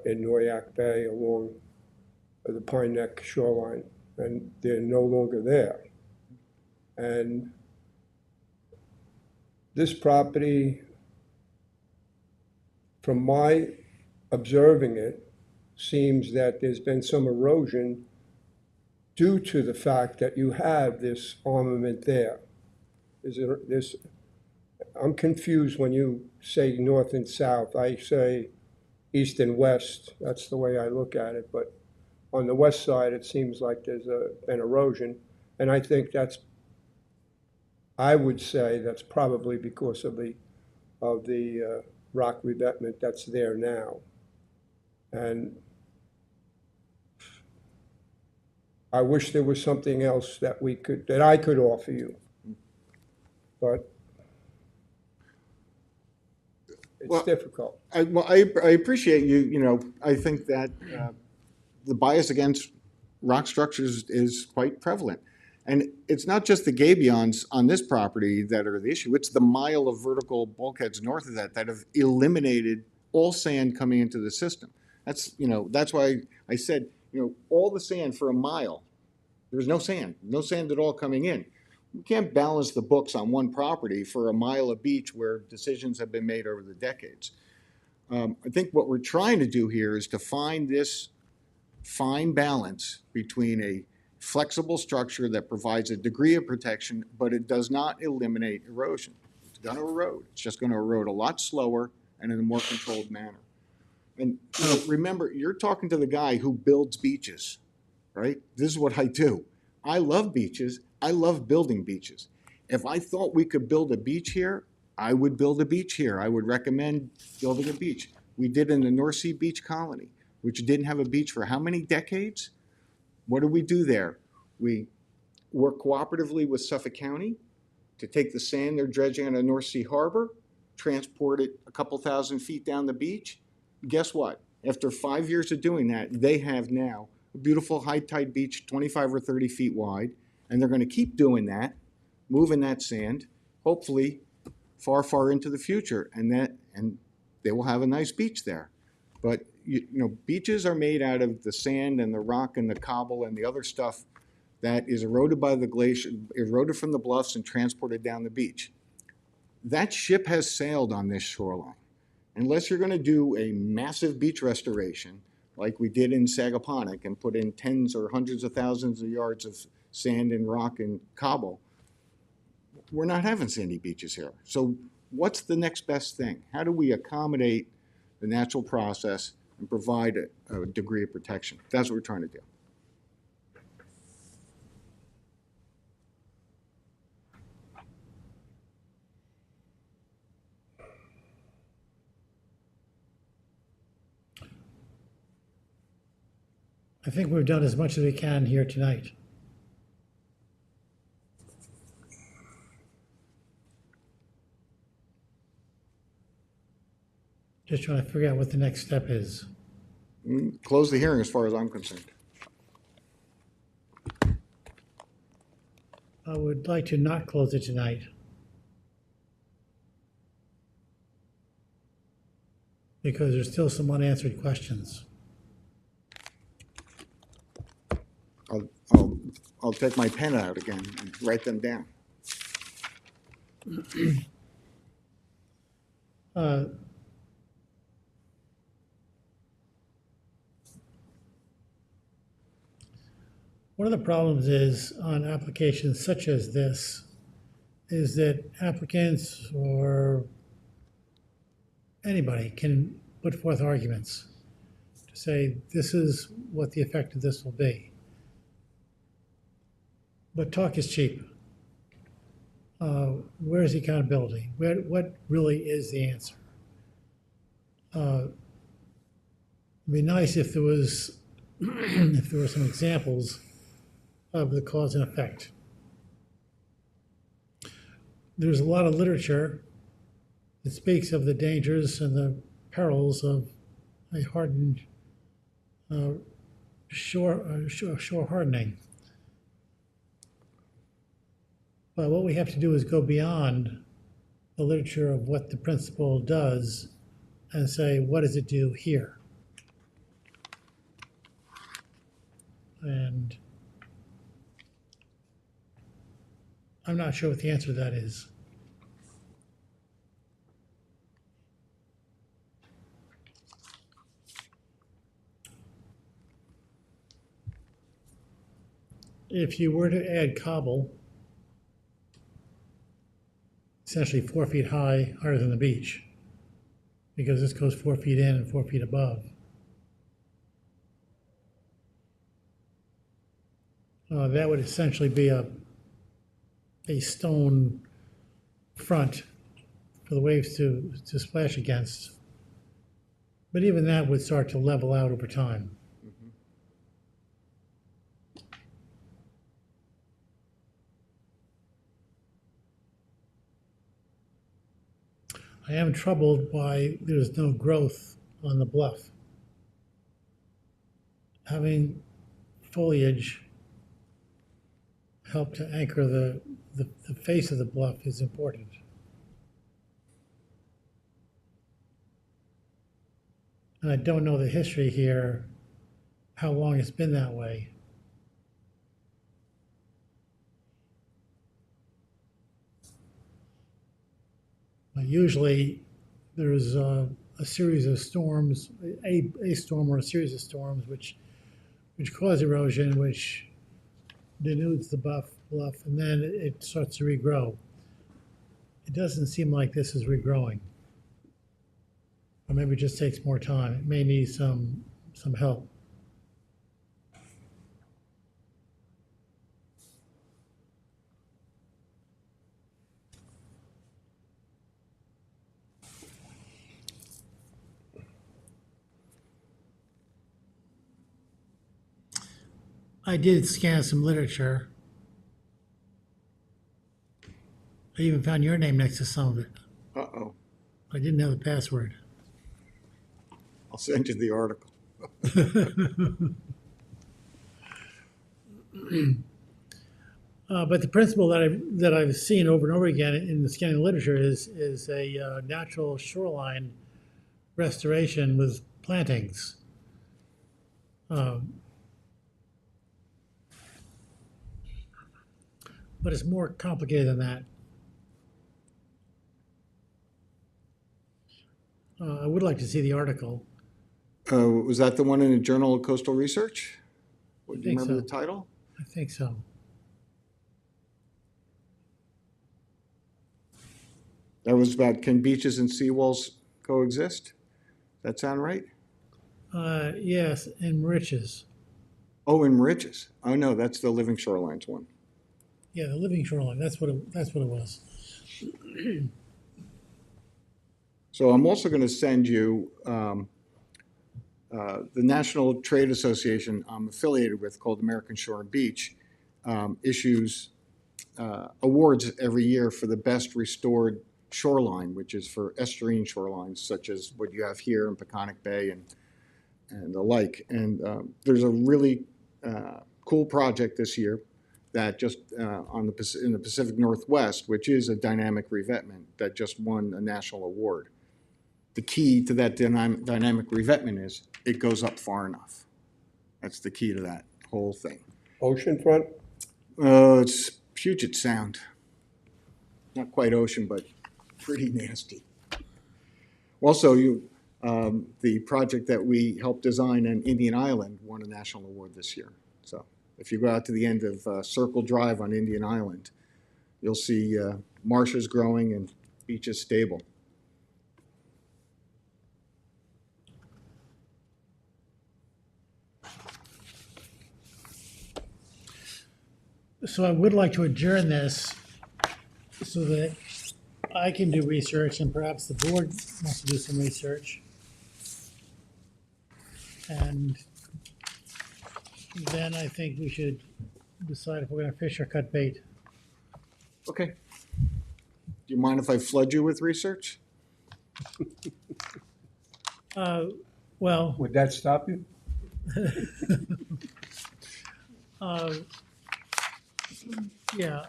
in Noyak Bay along the Pine Neck shoreline, and they're no longer there. And this property, from my observing it, seems that there's been some erosion due to the fact that you have this armament there. I'm confused when you say north and south. I say east and west. That's the way I look at it. But on the west side, it seems like there's been erosion. And I think I would say that's probably because of the rock revetment that's there now. And I wish there was something else that I could offer you. But it's difficult. I appreciate you, I think that the bias against rock structures is quite prevalent. And it's not just the gabions on this property that are the issue, it's the mile of vertical bulkheads north of that have eliminated all sand coming into the system. That's why I said, all the sand for a mile, there's no sand at all coming in. You can't balance the books on one property for a mile of beach where decisions have been made over the decades. I think what we're trying to do here is to find this fine balance between a flexible structure that provides a degree of protection, but it does not eliminate erosion. It's going to erode. It's just going to erode a lot slower and in a more controlled manner. And remember, you're talking to the guy who builds beaches, right? This is what I do. I love beaches. I love building beaches. If I thought we could build a beach here, I would build a beach here. I would recommend building a beach. We did in the North Sea Beach Colony, which didn't have a beach for how many decades? What do we do there? We work cooperatively with Suffolk County to take the sand they're dredging on the North Sea Harbor, transport it a couple thousand feet down the beach. Guess what? After 5 years of doing that, they have now a beautiful high tide beach, 25 or 30 feet wide, and they're going to keep doing that, moving that sand, hopefully far, far into the future, and they will have a nice beach there. But beaches are made out of the sand and the rock and the cobble and the other stuff that is eroded by the glacier, eroded from the bluffs and transported down the beach. That ship has sailed on this shoreline. Unless you're going to do a massive beach restoration like we did in Sagaponack and put in tens or hundreds of thousands of yards of sand and rock and cobble, we're not having sandy beaches here. So what's the next best thing? How do we accommodate the natural process and provide a degree of protection? That's what we're trying to do. I think we've done as much as we can here tonight. Just trying to figure out what the next step is. Close the hearing as far as I'm concerned. I would like to not close it tonight. Because there's still some unanswered questions. I'll take my pen out again and write them down. One of the problems is on applications such as this is that applicants or anybody can put forth arguments to say, this is what the effect of this will be. But talk is cheap. Where is the accountability? What really is the answer? It'd be nice if there was, if there were some examples of the cause and effect. There's a lot of literature that speaks of the dangers and the perils of a hardened shore hardening. But what we have to do is go beyond the literature of what the principle does and say, what does it do here? And I'm not sure what the answer to that is. If you were to add cobble, essentially 4 feet high, higher than the beach, because this goes 4 feet in and 4 feet above. That would essentially be a stone front for the waves to splash against. But even that would start to level out over time. I am troubled why there's no growth on the bluff. Having foliage help to anchor the face of the bluff is important. And I don't know the history here, how long it's been that way. Usually there's a series of storms, a storm or a series of storms which cause erosion, which denudes the bluff, and then it starts to regrow. It doesn't seem like this is regrowing. Or maybe it just takes more time. It may need some help. I did scan some literature. I even found your name next to some of it. Uh-oh. I didn't have the password. I'll send you the article. But the principle that I've seen over and over again in the scanning literature is a natural shoreline restoration with plantings. But it's more complicated than that. I would like to see the article. Was that the one in the Journal of Coastal Research? Do you think remember so. the title? I think so. That was about, can beaches and seawalls coexist? That sound right? Yes, and riches. Oh, in ridges. Oh, no, that's the Living Shorelines one. Yeah, the living shoreline. That's what it was. So I'm also going to send you The National Trade Association I'm affiliated with, called American Shore and Beach, issues awards every year for the best restored shoreline, which is for estuarine shorelines, such as what you have here in Peconic Bay and the like. And there's a really cool project this year that just in the Pacific Northwest, which is a dynamic revetment that just won a national award. The key to that dynamic revetment is it goes up far enough. That's the key to that whole thing. Oceanfront? It's Puget Sound. Not quite ocean, but pretty nasty. Also, the project that we helped design on Indian Island won a national award this year. So if you go out to the end of Circle Drive on Indian Island, you'll see marshes growing and beaches stable. So I would like to adjourn this so that I can do research and perhaps the board wants to do some research. And then I think we should decide if we're gonna fish or cut bait. Okay. Do you mind if I flood you with research? Well, Would that stop you? yeah,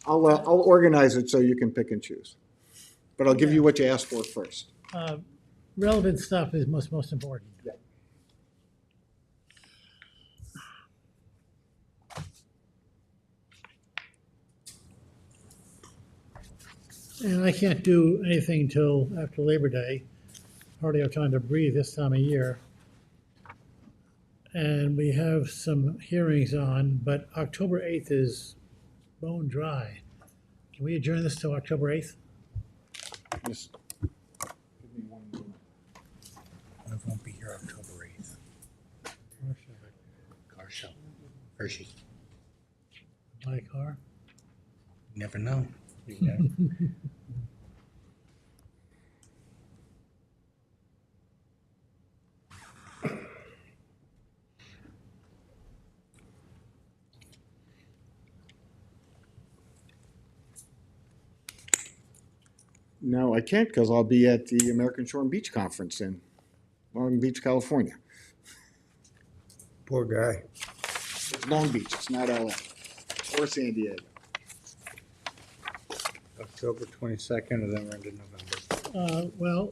I'll organize it so you can pick and choose. But I'll give you what you asked for first. relevant stuff is most important. Yeah. And I can't do anything till after Labor Day. Hardly have time to breathe this time of year. And we have some hearings on, but October 8th is bone dry. Can we adjourn this till October 8th? Just give me 1 minute. I won't be here October 8th. Car show. Hershey. Buy a car? Never know. You know. No, I can't because I'll be at the American Shore and Beach Conference in Long Beach, California. Poor guy. It's Long Beach, it's not LA or San Diego. October 22nd, and then we're into November.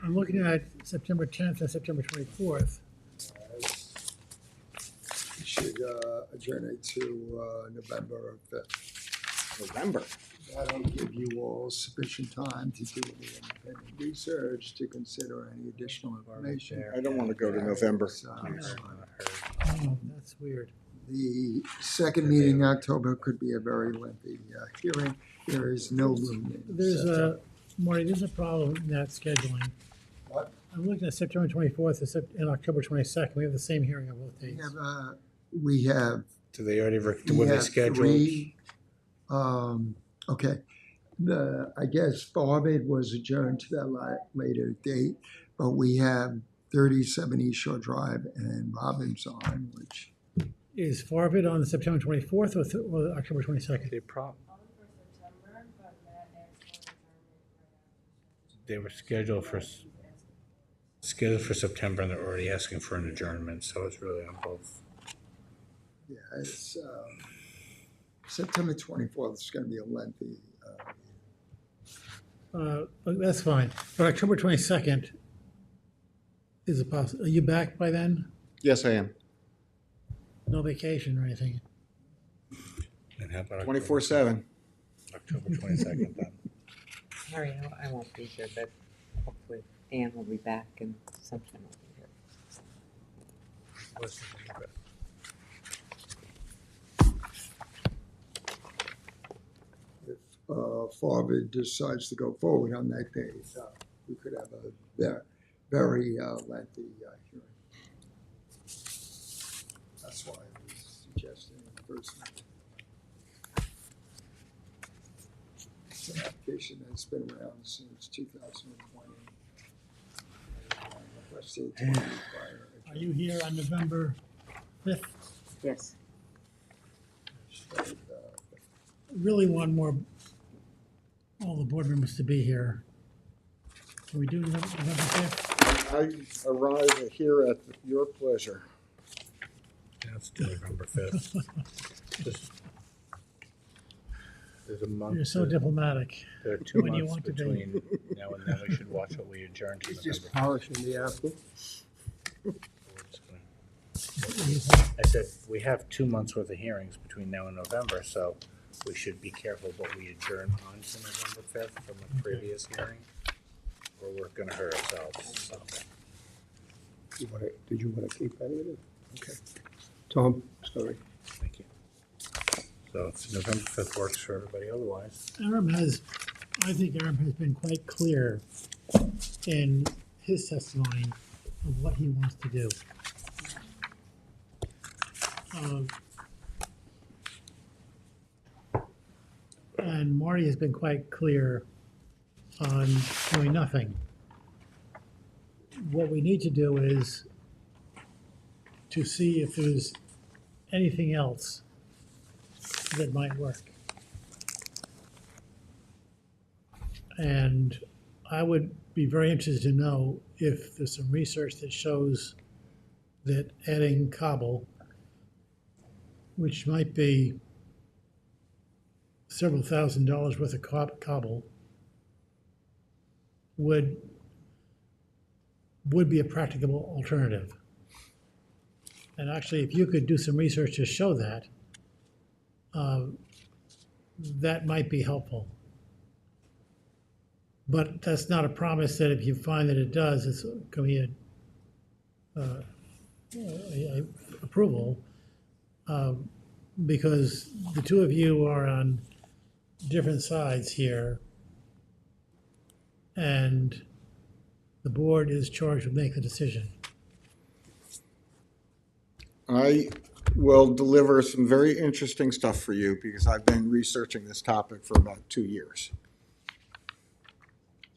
I'm looking at September 10th and September 24th. We should adjourn it to November 5th. November. That'll give you all sufficient time to do the independent research, to consider any additional information. I don't want to go to November. So, Oh, that's weird. the second meeting in October could be a very lengthy hearing. There is no room in There's September. Marty, there's a problem in that scheduling. What? I'm looking at September 24th and October 22nd. We have the same hearing on both dates. We have Do they already, We were they have scheduled? three, okay. I guess Farvid was adjourned to that later date, but we have 37 East Shore Drive and Robbins on, which, Is Farvid on September 24th or October 22nd? They were scheduled for September, and they're already asking for an adjournment, so it's really on both. yeah, it's, September 24th is gonna be a lengthy, That's fine. But October 22nd is a possible. Are you back by then? Yes, I am. No vacation or anything? And how about 24/7. October 22nd then? Harry, I won't be here, but hopefully Ann will be back and sometime will be here. if Farvid decides to go forward on that day, we could have a very lengthy hearing. That's why I was suggesting it first. It's an application that's been around since 2020. see 20 fire. Are you here on November 5th? Yes. Really want all the board members to be here. Can we do November 5th? I arrive here at your pleasure. Yeah, it's still November 5th. Just- There's a month. You're so diplomatic. There are 2 when you months want to be. between now and then. We should watch what we adjourn to It's just November. polishing the apple. I said, we have 2 months worth of hearings between now and November, so we should be careful what we adjourn on to November 5th from the previous hearing, or we're gonna hurt ourselves, so. Did you want to keep any of it? Okay. Tom, sorry. Thank you. So if November 5th works for everybody otherwise. I think Aram has been quite clear in his testimony of what he wants to do. And Marty has been quite clear on doing nothing. What we need to do is to see if there's anything else that might work. And I would be very interested to know if there's some research that shows that adding cobble, which might be several $1,000s worth of cobble, would be a practicable alternative. And actually, if you could do some research to show that, that might be helpful. But that's not a promise that if you find that it does, it's going to be a approval, because the two of you are on different sides here, and the board is charged with making the decision. I will deliver some very interesting stuff for you because I've been researching this topic for about 2 years.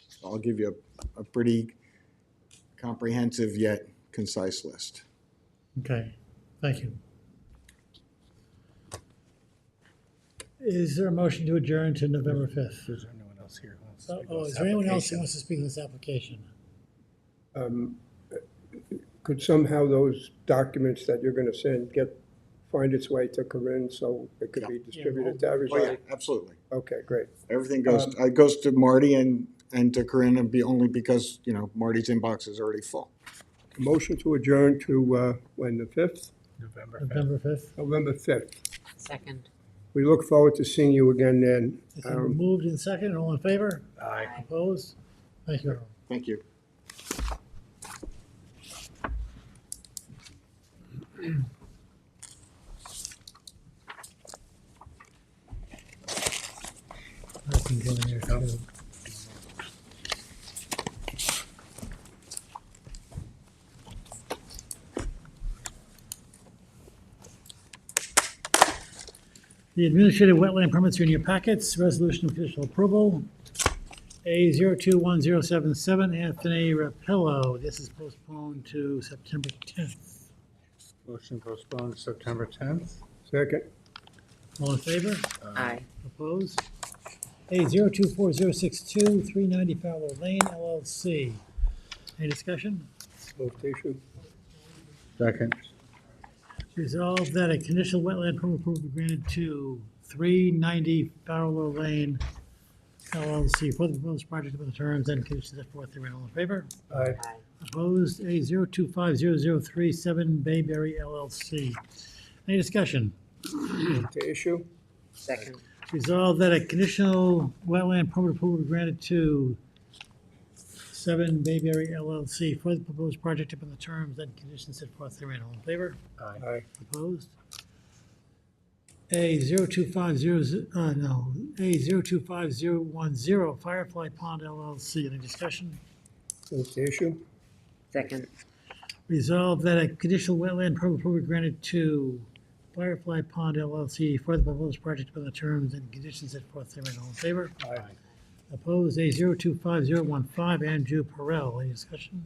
So I'll give you a pretty comprehensive yet concise list. Okay, thank you. Is there a motion to adjourn to November 5th? Is there anyone else here who wants to speak on Oh, this is there anyone else who application? wants to speak on this application? Could somehow those documents that you're going to send find its way to Corinne so it could be distributed to Oh, yeah, everybody? absolutely. Okay, great. Everything goes to Marty and to Corinne, and only because, Marty's inbox is already full. Motion to adjourn to, when, the 5th? November 5th. November 5th? November 5th. Second. We look forward to seeing you again then. It's been moved in second, all in favor? Aye. Opposed? Thank you, Earl. Thank you. I can go in there too. The administrative wetland permits are in your packets. Resolution of conditional approval. A 021077, Anthony Rapillo. This is postponed to September 10th. Motion postponed to September 10th. Second. All in favor? Aye. Opposed? A 024062, 390 Fowler Lane, LLC. Any discussion? Move to issue. Second. Resolved that a conditional wetland permit approval be granted to 390 Fowler Lane, LLC for the proposed project with the terms and conditions set forth therein. All in favor? Aye. Aye. Opposed? A 025037 Bayberry, LLC. Any discussion? Move to issue. Second. Resolved that a conditional wetland permit approval be granted to 7 Bayberry LLC for the proposed project upon the terms and conditions set forth therein. All in favor? Aye. Aye. Opposed? A 025010 Firefly Pond LLC. Any discussion? Move to issue. Second. Resolved that a conditional wetland permit approval be granted to Firefly Pond LLC for the proposed project upon the terms and conditions set forth therein. All in favor? Aye. Opposed? A 025015 Andrew Perel. Any discussion?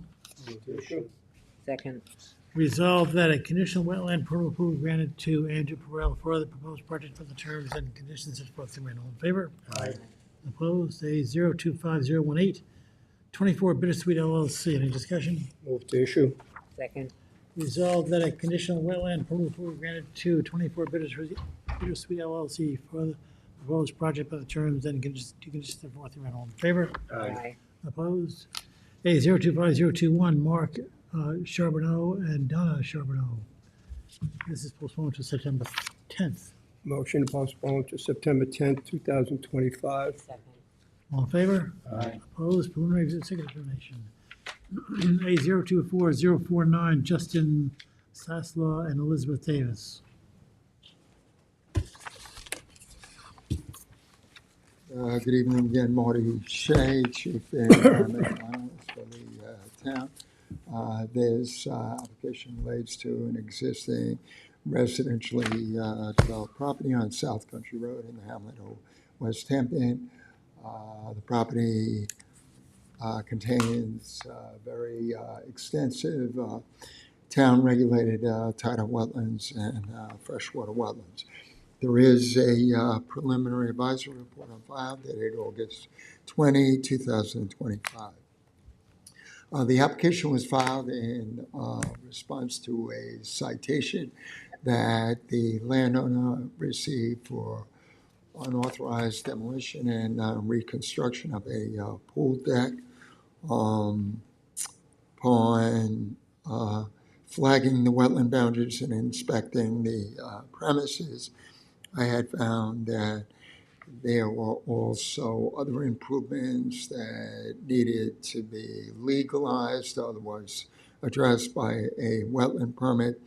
Move to issue. Second. Resolved that a conditional wetland permit approval granted to Andrew Perel for the proposed project for the terms and conditions set forth herein. All in favor? Aye. Opposed? A 025018, 24 Bittersweet LLC. Any discussion? Move to issue. Second. Resolved that a conditional wetland permit approval granted to 24 Bittersweet LLC for the proposed project by the terms and conditions set forth herein. All in favor? Aye. Opposed? A 025021, Mark Charbonneau and Donna Charbonneau. This is postponed to September 10th. Motion to postpone to September 10th, 2025. Second. All in favor? Aye. Opposed? Preliminary executive determination. A 024049, Justin Saslaw and Elizabeth Davis. Good evening again, Marty Shea, Chief Environmental Analyst for the town. This application relates to an existing residentially developed property on South Country Road in the hamlet of West Hampton. The property contains very extensive town-regulated tidal wetlands and freshwater wetlands. There is a preliminary advisory report on file dated August 20, 2025. The application was filed in response to a citation that the landowner received for unauthorized demolition and reconstruction of a pool deck. Upon flagging the wetland boundaries and inspecting the premises, I had found that there were also other improvements that needed to be legalized, otherwise addressed by a wetland permit,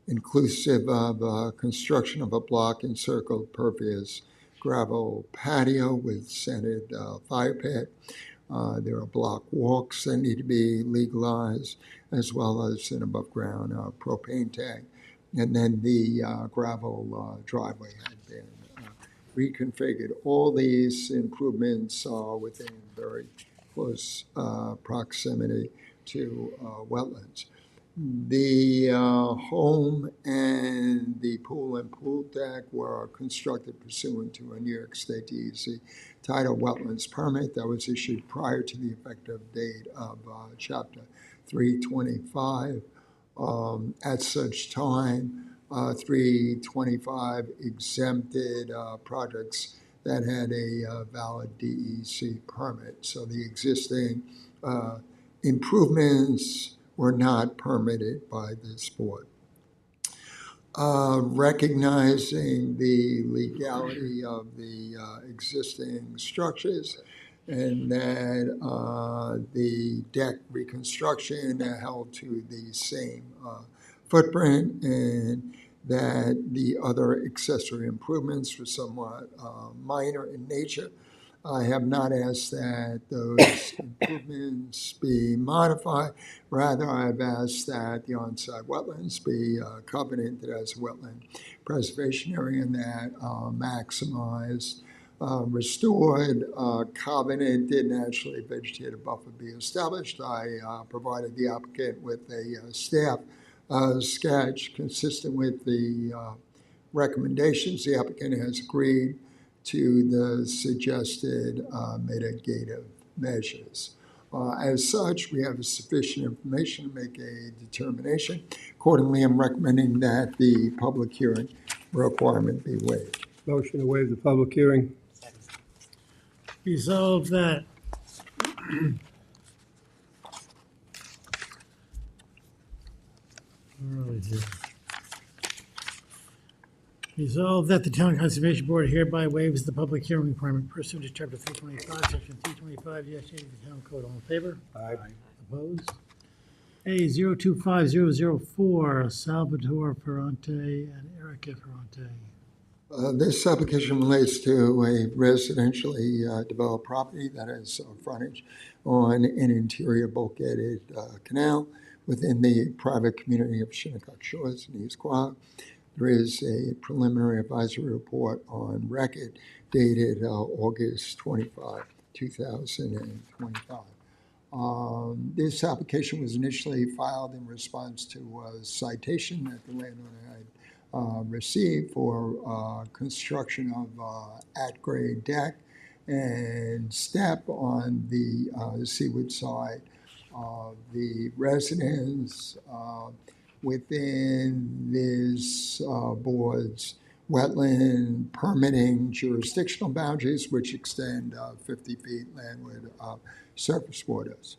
inclusive of construction of a block encircled pervious gravel patio with scented fire pit. There are block walks that need to be legalized, as well as an above-ground propane tank. And then the gravel driveway had been reconfigured. All these improvements are within very close proximity to wetlands. The home and the pool and pool deck were constructed pursuant to a New York State DEC tidal wetlands permit that was issued prior to the effective date of Chapter 325. At such time, 325 exempted projects that had a valid DEC permit. So the existing improvements were not permitted by this board. Recognizing the legality of the existing structures and that the deck reconstruction held to the same footprint and that the other accessory improvements were somewhat minor in nature, I have not asked that those improvements be modified. Rather, I've asked that the on-site wetlands be covenanted as a wetland preservation area and that maximized restored covenanted naturally vegetated buffer be established. I provided the applicant with a staff sketch consistent with the recommendations. The applicant has agreed to the suggested mitigative measures. As such, we have sufficient information to make a determination. Accordingly, I'm recommending that the public hearing requirement be waived. Motion to waive the public hearing. Resolved that Resolved that the Town Conservation Board hereby waives the public hearing requirement pursuant to Chapter 325, Section 325-8 of the Town Code. All in favor? Aye. Opposed? A 025004, Salvatore Ferrante and Erica Ferrante. This application relates to a residentially developed property that has frontage on an interior bulkheaded canal within the private community of Shinnecock Shores in East Quogue. There is a preliminary advisory report on record dated August 25, 2025. This application was initially filed in response to a citation that the landowner had received for construction of at-grade deck and step on the seaward side of the residence within this board's wetland permitting jurisdictional boundaries, which extend 50 feet landward of surface waters.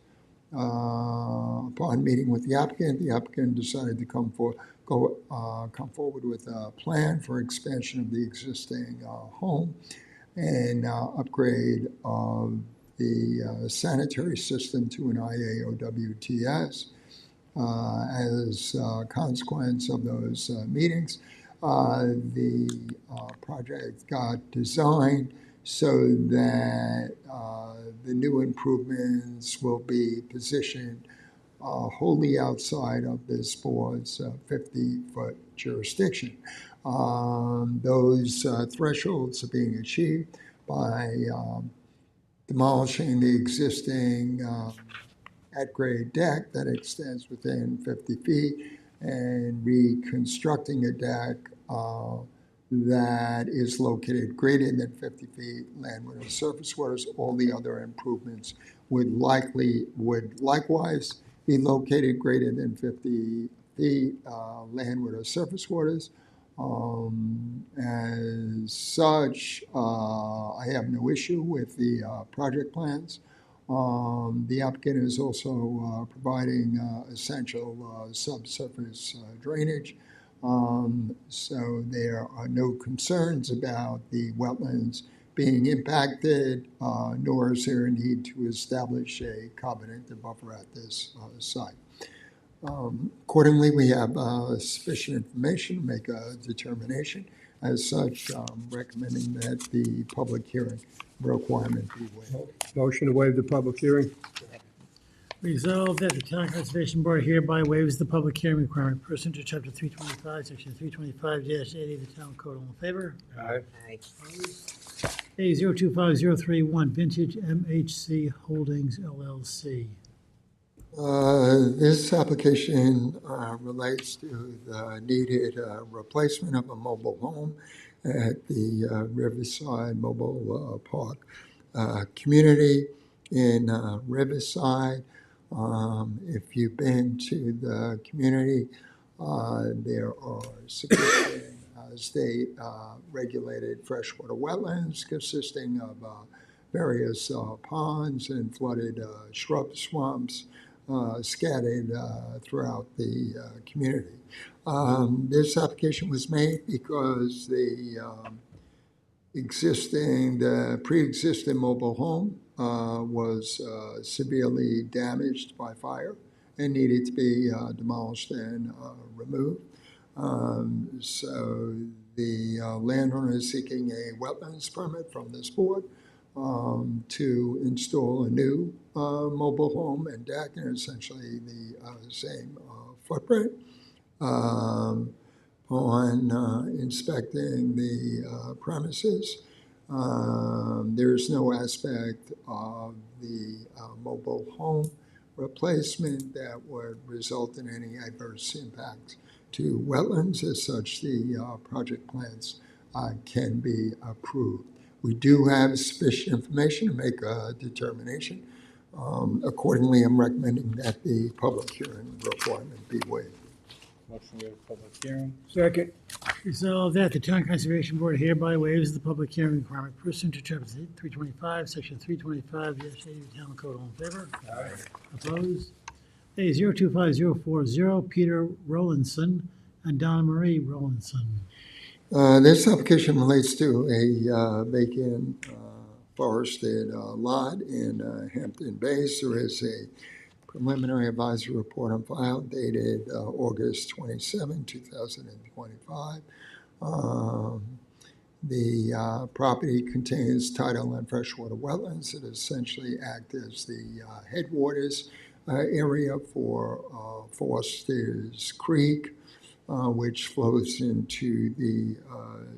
Upon meeting with the applicant decided to come forward with a plan for expansion of the existing home and upgrade of the sanitary system to an IAOWTS. As a consequence of those meetings, the project got designed so that the new improvements will be positioned wholly outside of this board's 50-foot jurisdiction. Those thresholds are being achieved by demolishing the existing at-grade deck that extends within 50 feet and reconstructing a deck that is located greater than 50 feet landward of surface waters. All the other improvements would likewise be located greater than 50 feet landward of surface waters. As such, I have no issue with the project plans. The applicant is also providing essential subsurface drainage. So there are no concerns about the wetlands being impacted, nor is there a need to establish a covenant to buffer at this site. Accordingly, we have sufficient information to make a determination. As such, recommending that the public hearing requirement be waived. Motion to waive the public hearing? Resolved that the Town Conservation Board hereby waives the public hearing requirement pursuant to Chapter 325, Section 325-80 of the Town Code. All in favor? Aye. Aye. A 025031, Vintage MHC Holdings LLC. This application relates to the needed replacement of a mobile home at the Riverside Mobile Park community in Riverside. If you've been to the community, there are significant state regulated freshwater wetlands consisting of various ponds and flooded shrub swamps scattered throughout the community. This application was made because the pre-existing mobile home was severely damaged by fire and needed to be demolished and removed. So the landowner is seeking a wetlands permit from this board to install a new mobile home and deck in essentially the same footprint. On inspecting the premises, there is no aspect of the mobile home replacement that would result in any adverse impacts to wetlands. As such, the project plans can be approved. We do have sufficient information to make a determination. Accordingly, I'm recommending that the public hearing requirement be waived. Motion to waive public hearing? Second. Resolved that the Town Conservation Board hereby waives the public hearing requirement pursuant to Chapter 325, Section 325-80 of the Town Code. All in favor? Aye. Opposed? A 025040, Peter Rowlandson and Donna Marie Rowlandson. This application relates to a vacant forested lot in Hampton Bays. There is a preliminary advisory report on file dated August 27, 2025. The property contains tidal and freshwater wetlands that essentially act as the headwaters area for Foster's Creek, which flows into the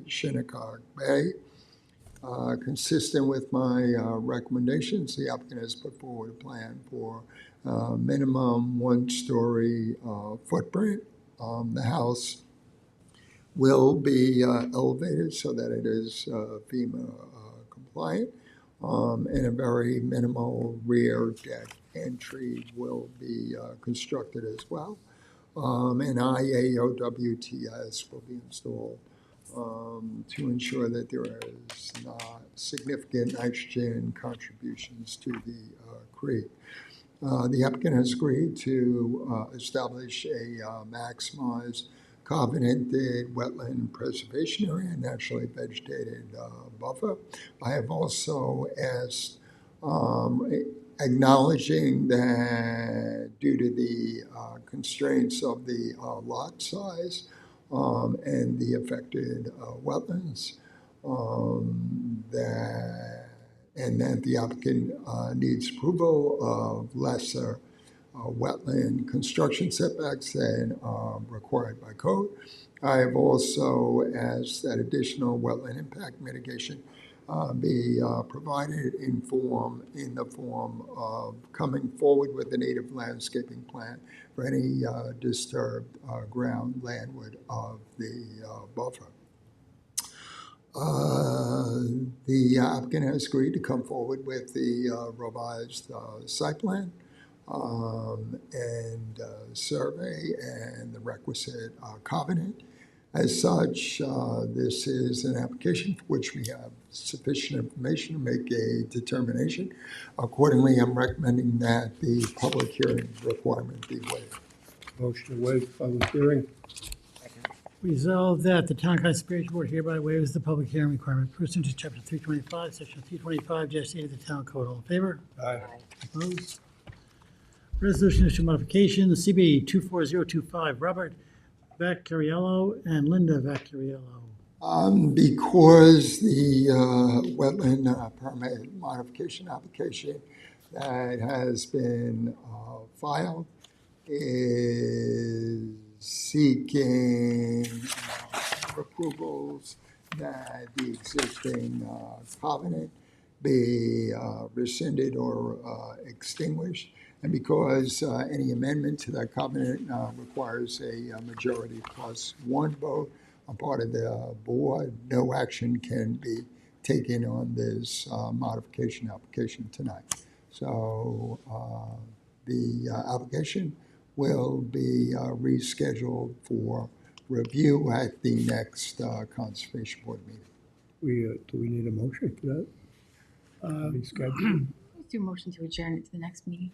Shinnecock Bay. Consistent with my recommendations, the applicant has put forward a plan for minimum one-story footprint. The house will be elevated so that it is FEMA compliant. And a very minimal rear deck entry will be constructed as well. And IAOWTS will be installed to ensure that there is not significant nitrogen contributions to the creek. The applicant has agreed to establish a maximized covenanted wetland preservation area, naturally vegetated buffer. I have also asked, acknowledging that due to the constraints of the lot size and the affected wetlands, that the applicant needs approval of lesser wetland construction setbacks than required by code. I have also asked that additional wetland impact mitigation be provided in the form of coming forward with a native landscaping plan for any disturbed ground landward of the buffer. The applicant has agreed to come forward with the revised site plan and survey and the requisite covenant. As such, this is an application for which we have sufficient information to make a determination. Accordingly, I'm recommending that the public hearing requirement be waived. Motion to waive public hearing. Resolved that the Town Conservation Board hereby waives the public hearing requirement pursuant to Chapter 325, Section 325-8 of the Town Code. All in favor? Aye. Opposed? Resolution issue modification, the CB 24025, Robert Vacariello and Linda Vacariello. Because the wetland permit modification application that has been filed is seeking approvals that the existing covenant be rescinded or extinguished. And because any amendment to that covenant requires a majority plus one vote on part of the board, no action can be taken on this modification application tonight. So the application will be rescheduled for review at the next Conservation Board meeting. Do we need a motion for that? Reschedule. Let's do a motion to adjourn it to the next meeting.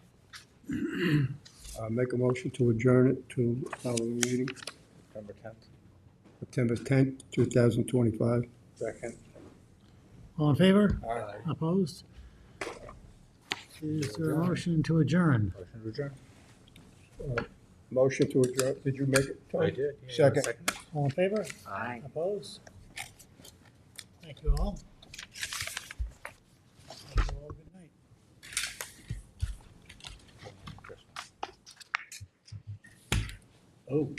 Make a motion to adjourn it to the following meeting, September 10th. September 10th, 2025. Second. All in favor? Aye. Opposed? Is there a motion to adjourn? Motion to adjourn. Motion to adjourn. Did you make it? Tom? I did. Yeah, Second. All in favor? Aye. Opposed? Thank you all. Thank you all. Good night. Oh.